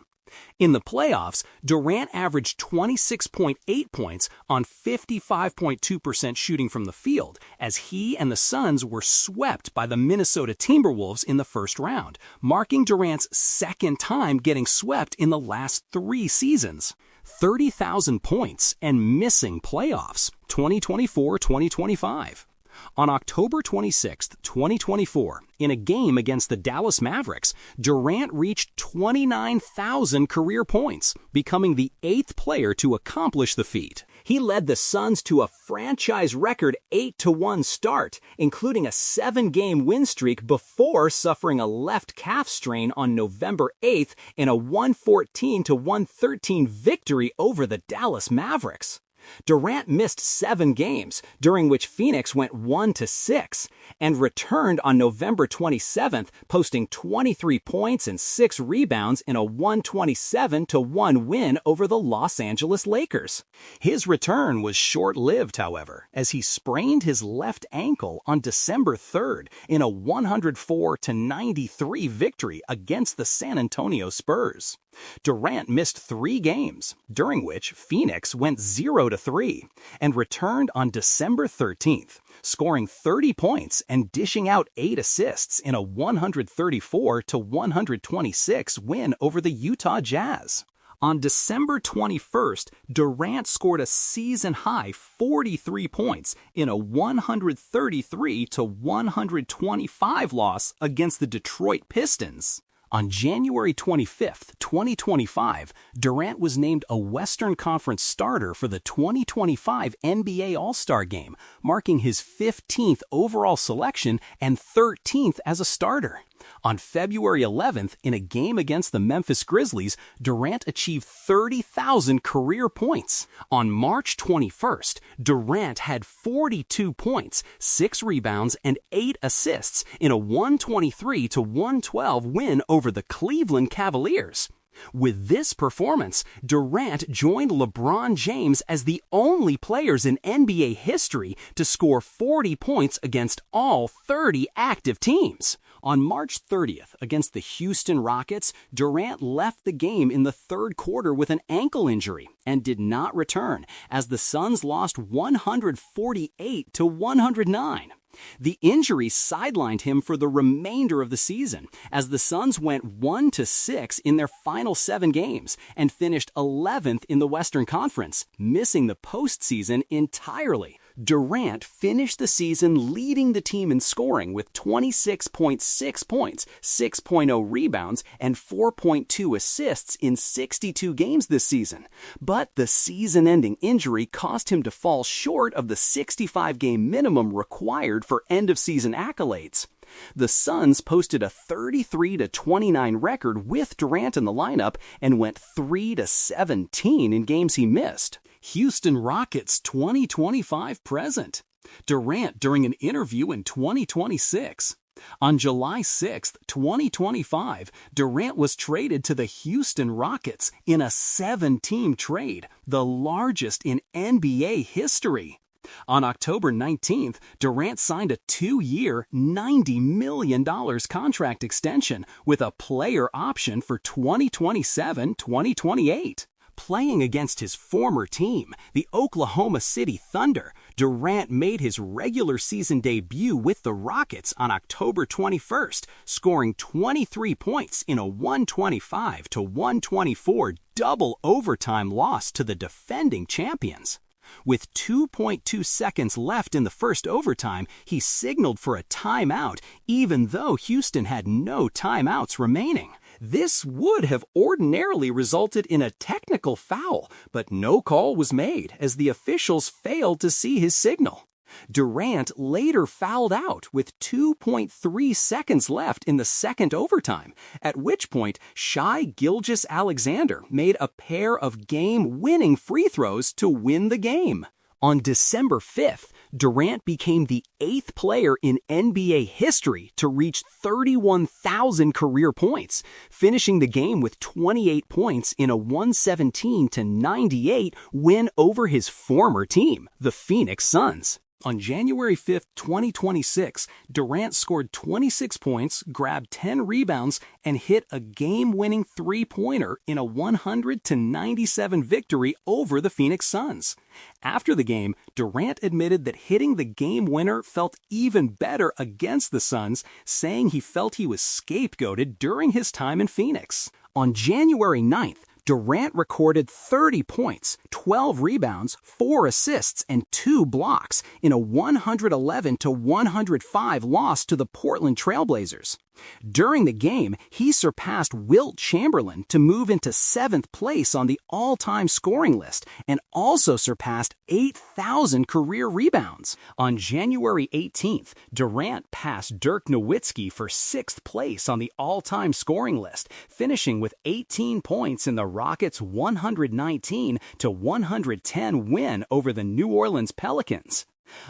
In the playoffs, Durant averaged 26.8 points on 55.2% shooting from the field, as he and the Suns were swept by the Minnesota Timberwolves in the first round, marking Durant's 2nd time getting swept in the last 3 seasons. 30,000 points and missing playoffs, 2024-2025. On October 26, 2024, in a game against the Dallas Mavericks, Durant reached 29,000 career points, becoming the 8th player to accomplish the feat. He led the Suns to a franchise record 8-1 start, including a 7-game win streak before suffering a left calf strain on November 8th in a 114-113 victory over the Dallas Mavericks. Durant missed 7 games, during which Phoenix went 1-6, and returned on November 27th, posting 23 points and 6 rebounds in a 127-1 win over the Los Angeles Lakers. His return was short-lived, however, as he sprained his left ankle on December 3rd in a 104-93 victory against the San Antonio Spurs. Durant missed 3 games, during which Phoenix went 0-3, and returned on December 13th, scoring 30 points and dishing out 8 assists in a 134-126 win over the Utah Jazz. On December 21st, Durant scored a season-high 43 points in a 133-125 loss against the Detroit Pistons. On January 25, 2025, Durant was named a Western Conference starter for the 2025 NBA All-Star Game, marking his 15th overall selection and 13th as a starter. On February 11th, in a game against the Memphis Grizzlies, Durant achieved 30,000 career points. On March 21st, Durant had 42 points, 6 rebounds, and 8 assists in a 123-112 win over the Cleveland Cavaliers. With this performance, Durant joined LeBron James as the only players in NBA history to score 40 points against all 30 active teams. On March 30th, against the Houston Rockets, Durant left the game in the third quarter with an ankle injury and did not return as the Suns lost 148 to 109. The injury sidelined him for the remainder of the season, as the Suns went 1-6 in their final 7 games and finished 11th in the Western Conference, missing the postseason entirely. Durant finished the season leading the team in scoring with 26.6 points, 6.0 rebounds, and 4.2 assists in 62 games this season. But the season-ending injury cost him to fall short of the 65-game minimum required for end-of-season accolades. The Suns posted a 33-29 record with Durant in the lineup and went 3-17 in games he missed. Houston Rockets 2025 present. Durant during an interview in 2026. On July 6, 2025, Durant was traded to the Houston Rockets in a 7-team trade, the largest in NBA history. On October 19th, Durant signed a 2-year, $90 million contract extension with a player option for 2027-2028. Playing against his former team, the Oklahoma City Thunder, Durant made his regular season debut with the Rockets on October 21st, scoring 23 points in a 125-124 double overtime loss to the defending champions. With 2.2 seconds left in the first overtime, he signaled for a timeout, even though Houston had no timeouts remaining. This would have ordinarily resulted in a technical foul, but no call was made as the officials failed to see his signal. Durant later fouled out with 2.3 seconds left in the second overtime, at which point Shai Gilgeous-Alexander made a pair of game-winning free throws to win the game. On December 5th, Durant became the 8th player in NBA history to reach 31,000 career points, finishing the game with 28 points in a 117-98 win over his former team, the Phoenix Suns. On January 5, 2026, Durant scored 26 points, grabbed 10 rebounds, and hit a game-winning three-pointer in a 100-97 victory over the Phoenix Suns. After the game, Durant admitted that hitting the game winner felt even better against the Suns, saying he felt he was scapegoated during his time in Phoenix. On January 9th, Durant recorded 30 points, 12 rebounds, 4 assists, and 2 blocks in a 111-105 loss to the Portland Trail Blazers. During the game, he surpassed Wilt Chamberlain to move into 7th place on the all-time scoring list and also surpassed 8,000 career rebounds. On January 18th, Durant passed Dirk Nowitzki for 6th place on the all-time scoring list, finishing with 18 points in the Rockets' 119-110 win over the New Orleans Pelicans.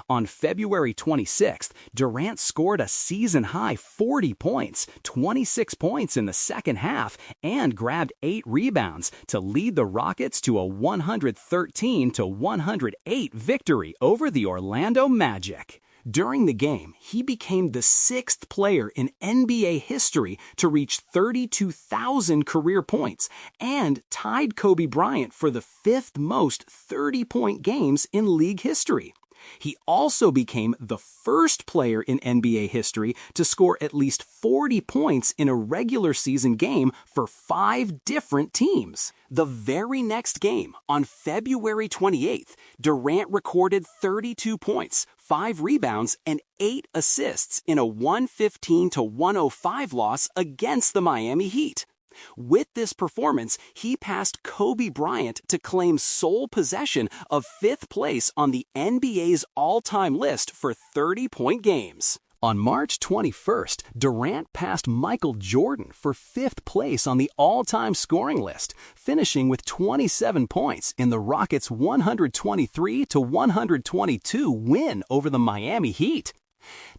On February 26th, Durant scored a season-high 40 points, 26 points in the second half, and grabbed 8 rebounds to lead the Rockets to a 113-108 victory over the Orlando Magic. During the game, he became the 6th player in NBA history to reach 32,000 career points and tied Kobe Bryant for the 5th most 30-point games in league history. He also became the first player in NBA history to score at least 40 points in a regular season game for 5 different teams. The very next game, on February 28th, Durant recorded 32 points, 5 rebounds, and 8 assists in a 115-105 loss against the Miami Heat. With this performance, he passed Kobe Bryant to claim sole possession of 5th place on the NBA's all-time list for 30-point games. On March 21st, Durant passed Michael Jordan for 5th place on the all-time scoring list, finishing with 27 points in the Rockets' 123-122 win over the Miami Heat.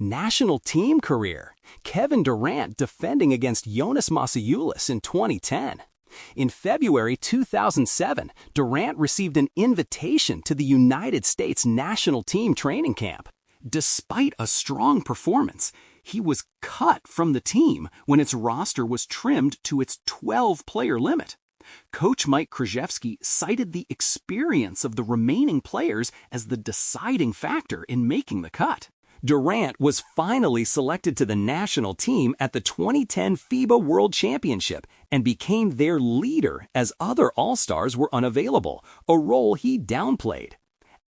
National team career: Kevin Durant defending against Jonas Masoulas in 2010. In February 2007, Durant received an invitation to the United States national team training camp. Despite a strong performance, He was cut from the team when its roster was trimmed to its 12-player limit. Coach Mike Krzyzewski cited the experience of the remaining players as the deciding factor in making the cut. Durant was finally selected to the national team at the 2010 FIBA World Championship and became their leader as other All-Stars were unavailable, a role he downplayed.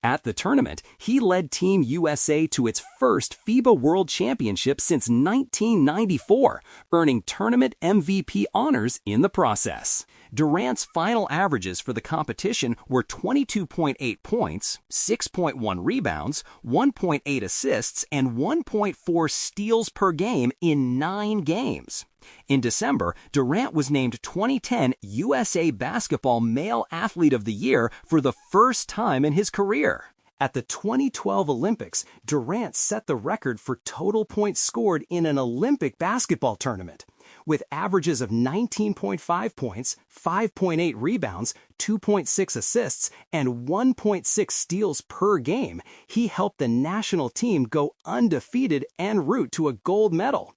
At the tournament, he led Team USA to its first FIBA World Championship since 1994, earning tournament MVP honors in the process. Durant's final averages for the competition were 22.8 points, 6.1 rebounds, 1.8 assists, and 1.4 steals per game in 9 games. In December, Durant was named 2010 USA Basketball Male Athlete of the Year for the first time in his career. At the 2012 Olympics, Durant set the record for total points scored in an Olympic basketball tournament. With averages of 19.5 points, 5.8 rebounds, 2.6 assists, and 1.6 steals per game, he helped the national team go undefeated en route to a gold medal.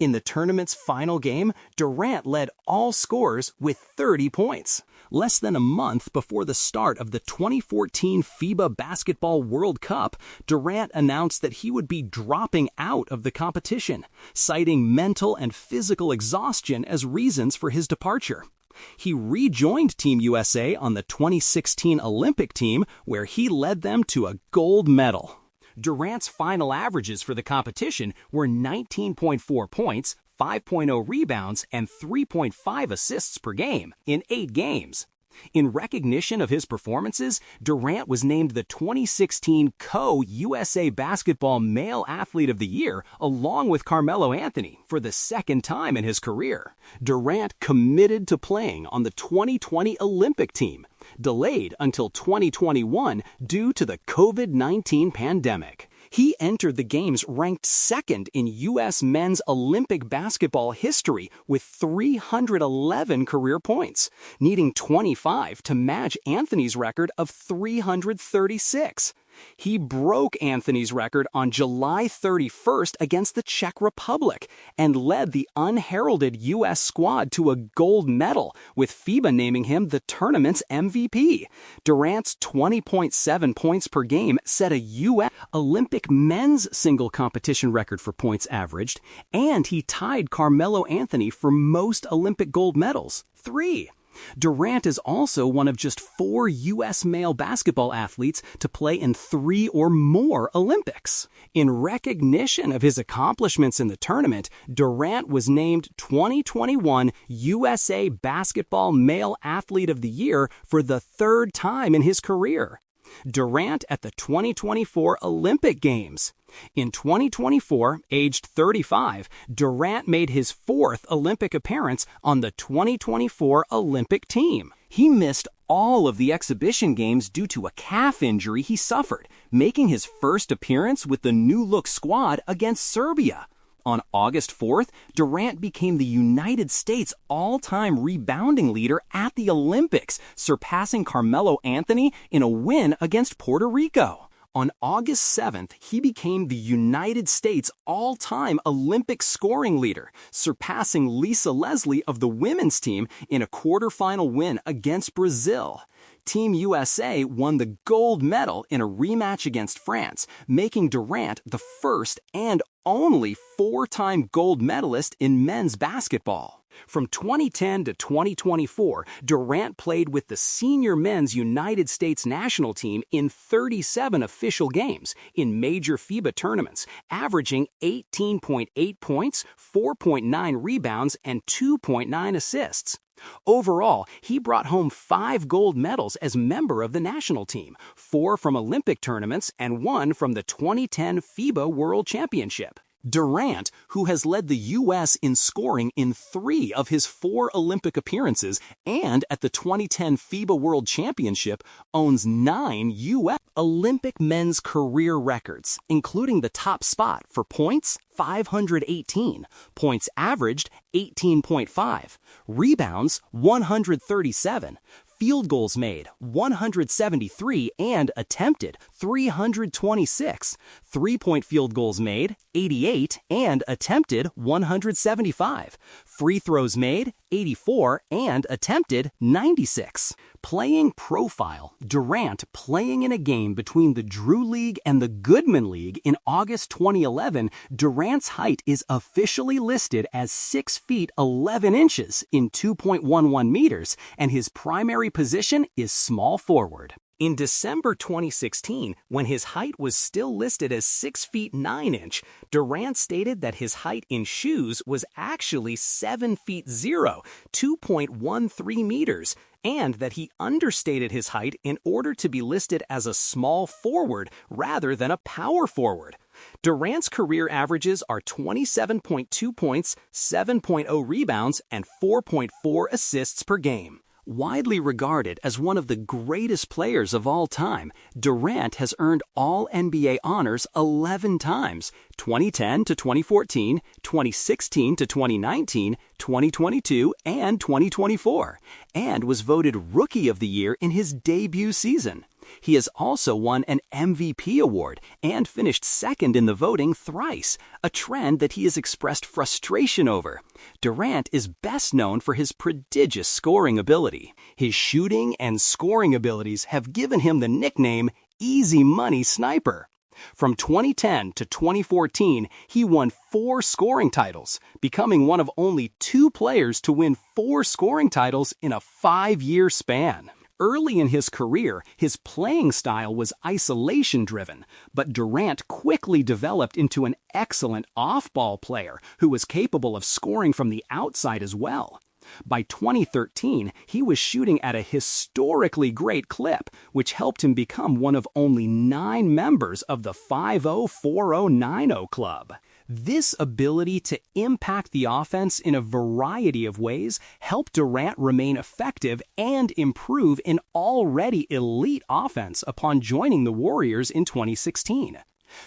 In the tournament's final game, Durant led all scorers with 30 points. Less than a month before the start of the 2014 FIBA Basketball World Cup, Durant announced that he would be dropping out of the competition, citing mental and physical exhaustion as reasons for his departure. He rejoined Team USA on the 2016 Olympic team, where he led them to a gold medal. Durant's final averages for the competition were 19.4 points, 5.0 rebounds, and 3.5 assists per game in 8 games. In recognition of his performances, Durant was named the 2016 Co-USA Basketball Male Athlete of the Year along with Carmelo Anthony for the second time in his career. Durant committed to playing on the 2020 Olympic team, delayed until 2021 due to the COVID-19 pandemic. He entered the games ranked second in U.S. men's Olympic basketball history with 311 career points, needing 25 to match Anthony's record of 336. He broke Anthony's record on July 31st against the Czech Republic and led the unheralded U.S. squad to a gold medal, with FIBA naming him the tournament's MVP. Durant's 20.7 points per game set a U.S. Olympic men's single competition record for points averaged, and he tied Carmelo Anthony for most Olympic gold medals, 3. Durant is also one of just 4 U.S. male basketball athletes to play in 3 or more Olympics. In recognition of his accomplishments in the tournament, Durant was named 2021 USA Basketball Male Athlete of the Year for the 3rd time in his career. Durant at the 2024 Olympic Games. In 2024, aged 35, Durant made his 4th Olympic appearance on the 2024 Olympic team. He missed all of the exhibition games due to a calf injury he suffered, making his first appearance with the new-look squad against Serbia. On August 4th, Durant became the United States all-time rebounding leader at the Olympics, surpassing Carmelo Anthony in a win against Puerto Rico. On August 7th, he became the United States all-time Olympic scoring leader, surpassing Lisa Leslie of the women's team in a quarterfinal win against Brazil. Team USA won the gold medal in a rematch against France, making Durant the first and only 4-time gold medalist in men's basketball. From 2010 to 2024, Durant played with the senior men's United States national team in 37 official games in major FIBA tournaments, averaging 18.8 points, 4.9 rebounds, and 2.9 assists. Overall, he brought home 5 gold medals as member of the national team, 4 from Olympic tournaments and 1 from the 2010 FIBA World Championship. Durant, who has led the U.S. in scoring in 3 of his 4 Olympic appearances and at the 2010 FIBA World Championship, owns 9 U.S. Olympic men's career records, including the top spot for points, 518, points averaged, 18.5, rebounds, 137, field goals made, 173, and attempted, 326. Three-point field goals made, 88, and attempted, 175. Free throws made, 84, and attempted, 96. Playing profile: Durant playing in a game between the Drew League and the Goodman League in August 2011, Durant's height is officially listed as 6 feet 11 inches in 2.11 meters, and his primary position is small forward. In December 2016, when his height was still listed as 6 feet 9 inch, Durant stated that his height in shoes was actually 7 feet 0, 2.13 meters, and that he understated his height in order to be listed as a small forward rather than a power forward. Durant's career averages are 27.2 points, 7.0 rebounds, and 4.4 assists per game. Widely regarded as one of the greatest players of all time, Durant has earned All-NBA honors 11 times, 2010 to 2014, 2016 to 2019, 2022, and 2024, and was voted Rookie of the Year in his debut season. He has also won an MVP award and finished second in the voting thrice, a trend that he has expressed frustration over. Durant is best known for his prodigious scoring ability. His shooting and scoring abilities have given him the nickname Easy Money Sniper. From 2010 to 2014, he won 4 scoring titles, becoming one of only 2 players to win 4 scoring titles in a 5-year span. Early in his career, his playing style was isolation-driven, but Durant quickly developed into an excellent off-ball player who was capable of scoring from the outside as well. By 2013, he was shooting at a historically great clip, which helped him become one of only 9 members of the 5-0-4-0-9-0 club. This ability to impact the offense in a variety of ways helped Durant remain effective and improve an already elite offense upon joining the Warriors in 2016.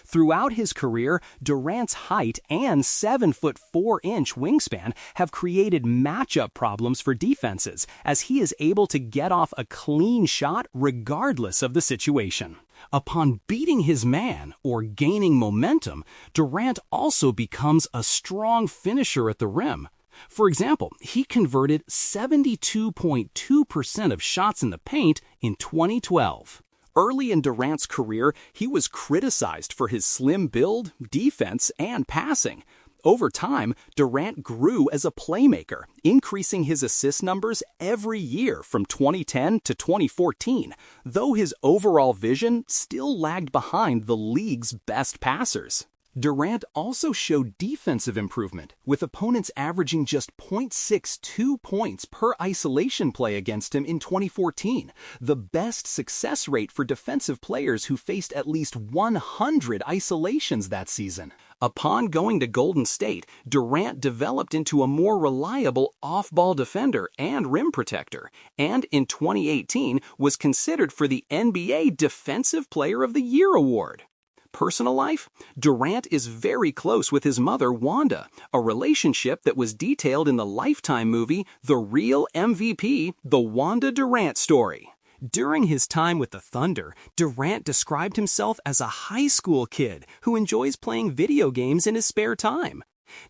Throughout his career, Durant's height and 7'4" wingspan have created matchup problems for defenses, as he is able to get off a clean shot regardless of the situation. Upon beating his man or gaining momentum, Durant also becomes a strong finisher at the rim. For example, he converted 72.2% of shots in the paint in 2012. Early in Durant's career, he was criticized for his slim build, defense, and passing. Over time, Durant grew as a playmaker, increasing his assist numbers every year from 2010 to 2014, though his overall vision still lagged behind the league's best passers. Durant also showed defensive improvement, with opponents averaging just .62 points per isolation play against him in 2014, the best success rate for defensive players who faced at least 100 isolations that season. Upon going to Golden State, Durant developed into a more reliable off-ball defender and rim protector, and in 2018 was considered for the NBA Defensive Player of the Year award. Personal life? Durant is very close with his mother, Wanda, a relationship that was detailed in the Lifetime movie The Real MVP, The Wanda Durant Story. During his time with the Thunder, Durant described himself as a high school kid who enjoys playing video games in his spare time.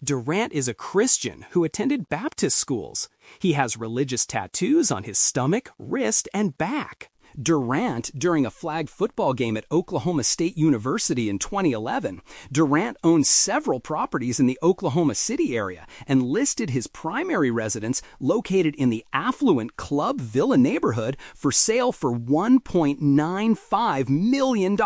Durant is a Christian who attended Baptist schools. He has religious tattoos on his stomach, wrist, and back. Durant, during a flag football game at Oklahoma State University in 2011, Durant owns several properties in the Oklahoma City area and listed his primary residence, located in the affluent Club Villa neighborhood, for sale for $1.95 million.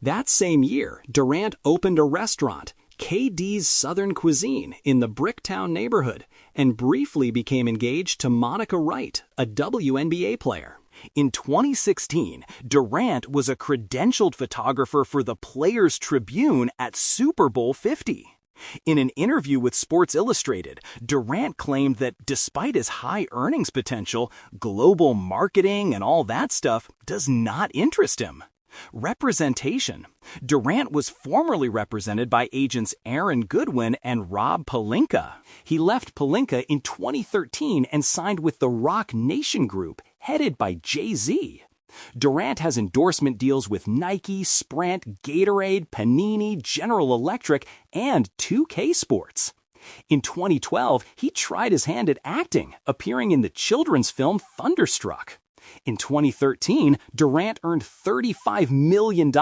That same year, Durant opened a restaurant, KD's Southern Cuisine, in the Bricktown neighborhood, and briefly became engaged to Monica Wright, a WNBA player. In 2016, Durant was a credentialed photographer for the Players Tribune at Super Bowl 50. In an interview with Sports Illustrated, Durant claimed that despite his high earnings potential, global marketing and all that stuff does not interest him. Representation. Durant was formerly represented by agents Aaron Goodwin and Rob Pelinka. He left Pelinka in 2013 and signed with the Roc Nation Group, headed by Jay-Z. Durant has endorsement deals with Nike, Sprint, Gatorade, Panini, General Electric, and 2K Sports. In 2012, he tried his hand at acting, appearing in the children's film Thunderstruck. In 2013, Durant earned $35 million,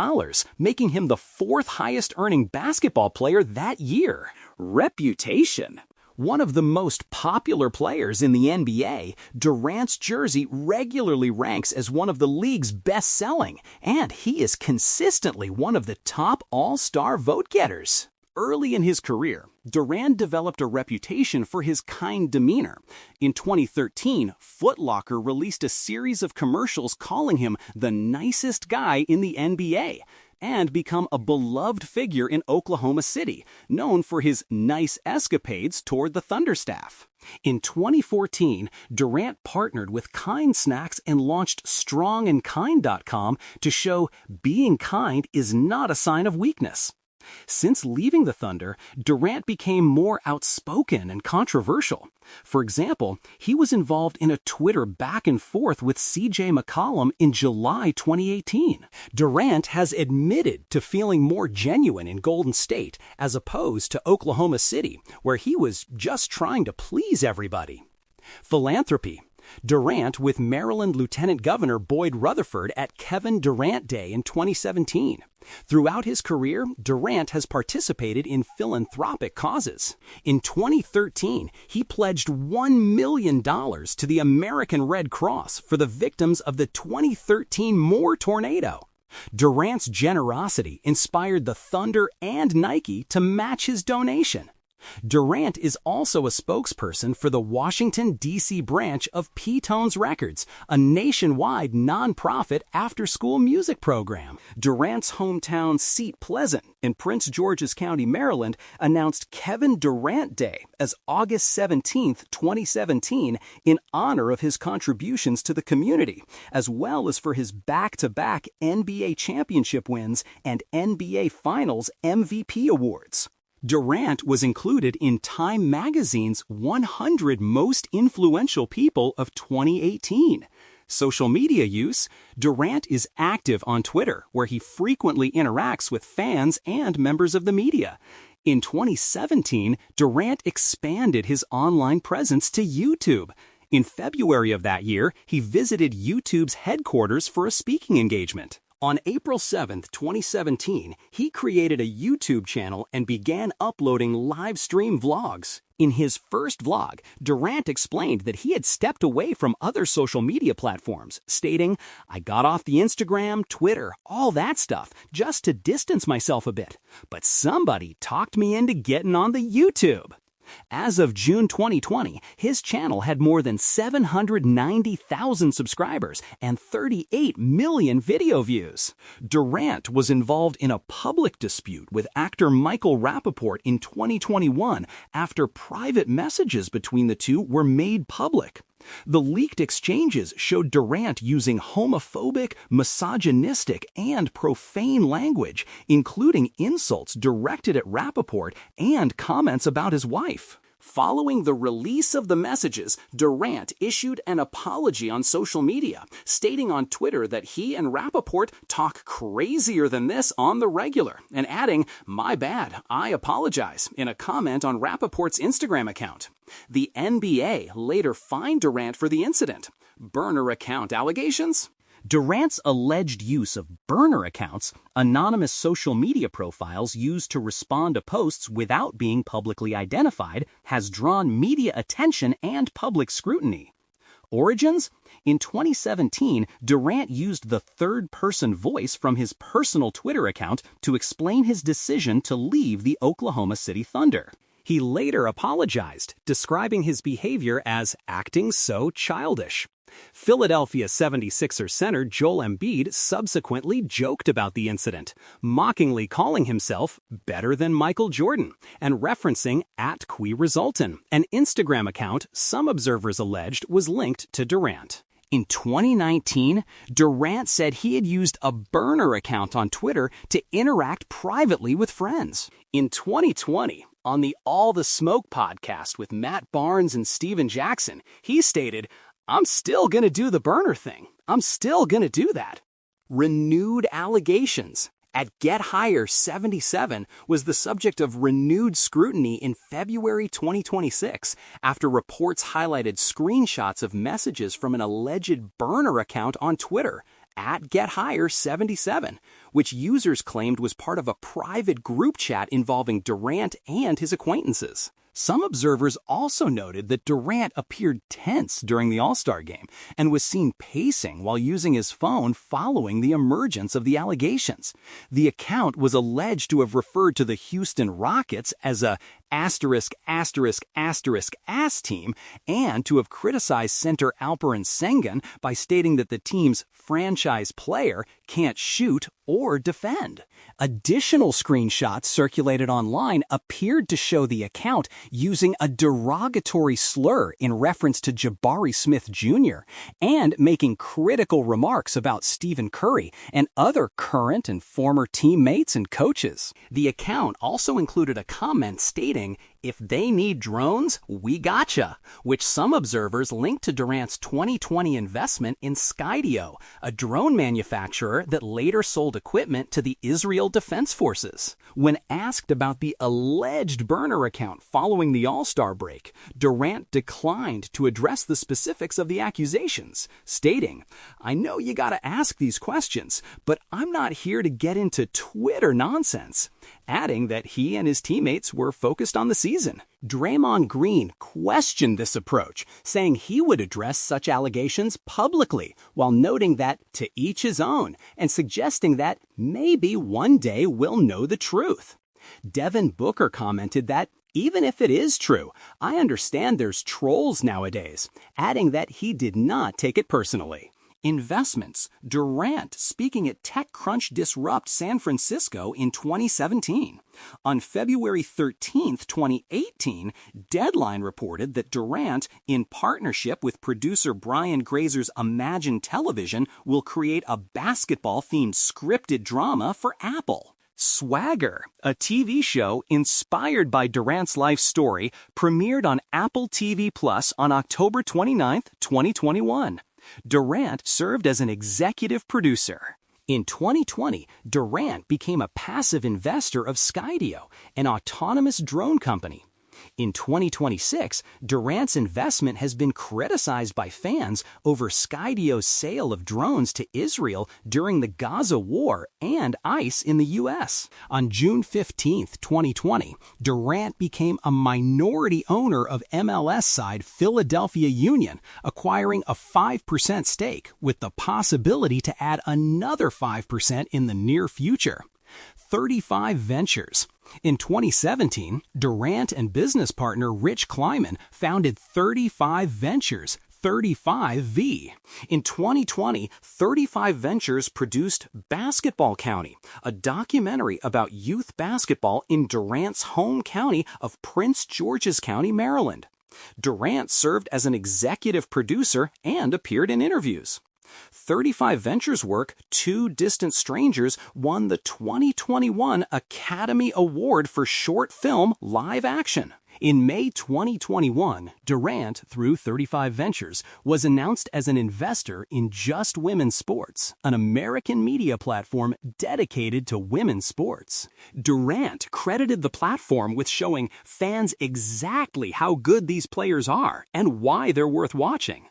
making him the fourth highest-earning basketball player that year. Reputation. One of the most popular players in the NBA, Durant's jersey regularly ranks as one of the league's best-selling, and he is consistently one of the top all-star vote-getters. Early in his career, Durant developed a reputation for his kind demeanor. In 2013, Foot Locker released a series of commercials calling him the nicest guy in the NBA, and become a beloved figure in Oklahoma City, known for his nice escapades toward the Thunder staff. In 2014, Durant partnered with Kind Snacks and launched strongandkind.com to show being kind is not a sign of weakness. Since leaving the Thunder, Durant became more outspoken and controversial. For example, he was involved in a Twitter back and forth with CJ McCollum in July 2018. Durant has admitted to feeling more genuine in Golden State as opposed to Oklahoma City, where he was just trying to please everybody. Philanthropy. Durant with Maryland Lieutenant Governor Boyd Rutherford at Kevin Durant Day in 2017. Throughout his career, Durant has participated in philanthropic causes. In 2013, he pledged $1 million to the American Red Cross for the victims of the 2013 Moore tornado. Durant's generosity inspired the Thunder and Nike to match his donation. Durant is also a spokesperson for the Washington, D.C. branch of P-Tones Records, a nationwide nonprofit after-school music program. Durant's hometown Seat Pleasant in Prince George's County, Maryland, announced Kevin Durant Day as August 17, 2017, in honor of his contributions to the community, as well as for his back-to-back NBA championship wins and NBA Finals MVP awards. Durant was included in Time magazine's 100 Most Influential People of 2018. Social media use. Durant is active on Twitter, where he frequently interacts with fans and members of the media. In 2017, Durant expanded his online presence to YouTube. In February of that year, he visited YouTube's headquarters for a speaking engagement. On April 7, 2017, he created a YouTube channel and began uploading live stream vlogs. In his first vlog, Durant explained that he had stepped away from other social media platforms, stating, "I got off the Instagram, Twitter, all that stuff, just to distance myself a bit. But somebody talked me into getting on the YouTube." As of June 2020, his channel had more than 790,000 subscribers and 38 million video views. Durant was involved in a public dispute with actor Michael Rapaport in 2021 after private messages between the two were made public. The leaked exchanges showed Durant using homophobic, misogynistic, and profane language, including insults directed at Rapaport and comments about his wife. Following the release of the messages, Durant issued an apology on social media, stating on Twitter that he and Rapaport talk crazier than this on the regular, and adding, "My bad, I apologize," in a comment on Rapaport's Instagram account. The NBA later fined Durant for the incident. Burner account allegations? Durant's alleged use of burner accounts, anonymous social media profiles used to respond to posts without being publicly identified, has drawn media attention and public scrutiny. Origins? In 2017, Durant used the third-person voice from his personal Twitter account to explain his decision to leave the Oklahoma City Thunder. He later apologized, describing his behavior as acting so childish. Philadelphia 76ers center Joel Embiid subsequently joked about the incident, mockingly calling himself better than Michael Jordan and referencing @QuiResultan, an Instagram account some observers alleged was linked to Durant. In 2019, Durant said he had used a burner account on Twitter to interact privately with friends. In 2020, on the All the Smoke podcast with Matt Barnes and Steven Jackson, he stated, I'm still gonna do the burner thing. I'm still gonna do that. Renewed allegations. At Get Higher 77 was the subject of renewed scrutiny in February 2026 after reports highlighted screenshots of messages from an alleged burner account on Twitter, at Get Higher 77, which users claimed was part of a private group chat involving Durant and his acquaintances. Some observers also noted that Durant appeared tense during the All-Star game and was seen pacing while using his phone following the emergence of the allegations. The account was alleged to have referred to the Houston Rockets as a ****** ass team and to have criticized center Alperen Sengun by stating that the team's franchise player can't shoot or defend. Additional screenshots circulated online appeared to show the account using a derogatory slur in reference to Jabari Smith Jr. and making critical remarks about Stephen Curry and other current and former teammates and coaches. The account also included a comment stating, "If they need drones, we gotcha," which some observers linked to Durant's 2020 investment in Skydio, a drone manufacturer that later sold equipment to the Israel Defense Forces. When asked about the alleged burner account following the All-Star break, Durant declined to address the specifics of the accusations, stating, "I know you gotta ask these questions, but I'm not here to get into Twitter nonsense," adding that he and his teammates were focused on the season. Draymond Green questioned this approach, saying he would address such allegations publicly, while noting that to each his own, and suggesting that maybe one day we'll know the truth. Devin Booker commented that, "Even if it is true, I understand there's trolls nowadays," adding that he did not take it personally. Investments. Durant speaking at TechCrunch Disrupt San Francisco in 2017. On February 13, 2018, Deadline reported that Durant, in partnership with producer Brian Grazer's Imagine Television, will create a basketball-themed scripted drama for Apple. Swagger, a TV show inspired by Durant's life story, premiered on Apple TV Plus on October 29, 2021. Durant served as an executive producer. In 2020, Durant became a passive investor of Skydio, an autonomous drone company. In 2026, Durant's investment has been criticized by fans over Skydio's sale of drones to Israel during the Gaza war and ICE in the U.S. On June 15, 2020, Durant became a minority owner of MLS side Philadelphia Union, acquiring a 5% stake with the possibility to add another 5% in the near future. 35 Ventures. In 2017, Durant and business partner Rich Kleiman founded 35 Ventures, 35V. In 2020, 35 Ventures produced Basketball County, a documentary about youth basketball in Durant's home county of Prince George's County, Maryland. Durant served as an executive producer and appeared in interviews. 35 Ventures' work, Two Distant Strangers, won the 2021 Academy Award for Short Film Live Action. In May 2021, Durant, through 35 Ventures, was announced as an investor in Just Women's Sports, an American media platform dedicated to women's sports. Durant credited the platform with showing fans exactly how good these players are and why they're worth watching.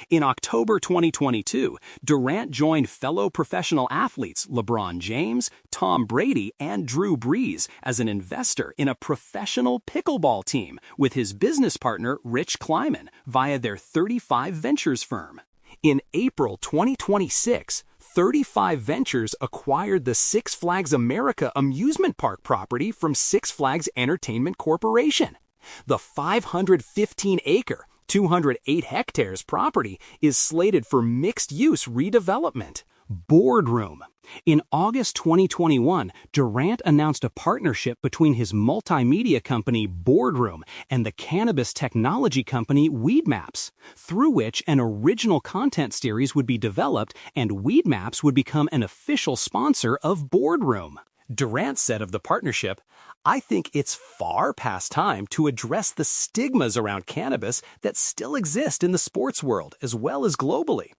In October 2022, Durant joined fellow professional athletes LeBron James, Tom Brady, and Drew Brees as an investor in a professional pickleball team with his business partner Rich Kleiman via their 35 Ventures firm. In April 2026, 35 Ventures acquired the Six Flags America amusement park property from Six Flags Entertainment Corporation. The 515-acre 208 hectares property is slated for mixed-use redevelopment. Boardroom. In August 2021, Durant announced a partnership between his multimedia company Boardroom and the cannabis technology company Weedmaps, through which an original content series would be developed and Weedmaps would become an official sponsor of Boardroom. Durant said of the partnership, "I think it's far past time to address the stigmas around cannabis that still exist in the sports world as well as globally.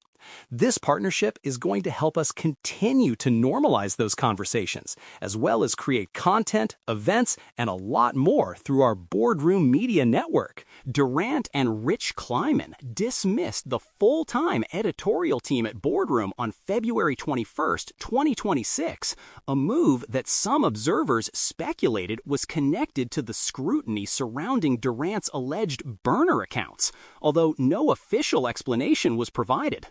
This partnership is going to help us continue to normalize those conversations, as well as create content, events, and a lot more through our Boardroom Media Network." Durant and Rich Kleiman dismissed the full-time editorial team at Boardroom on February 21st, 2026, a move that some observers speculated was connected to the scrutiny surrounding Durant's alleged burner accounts, although no official explanation was provided.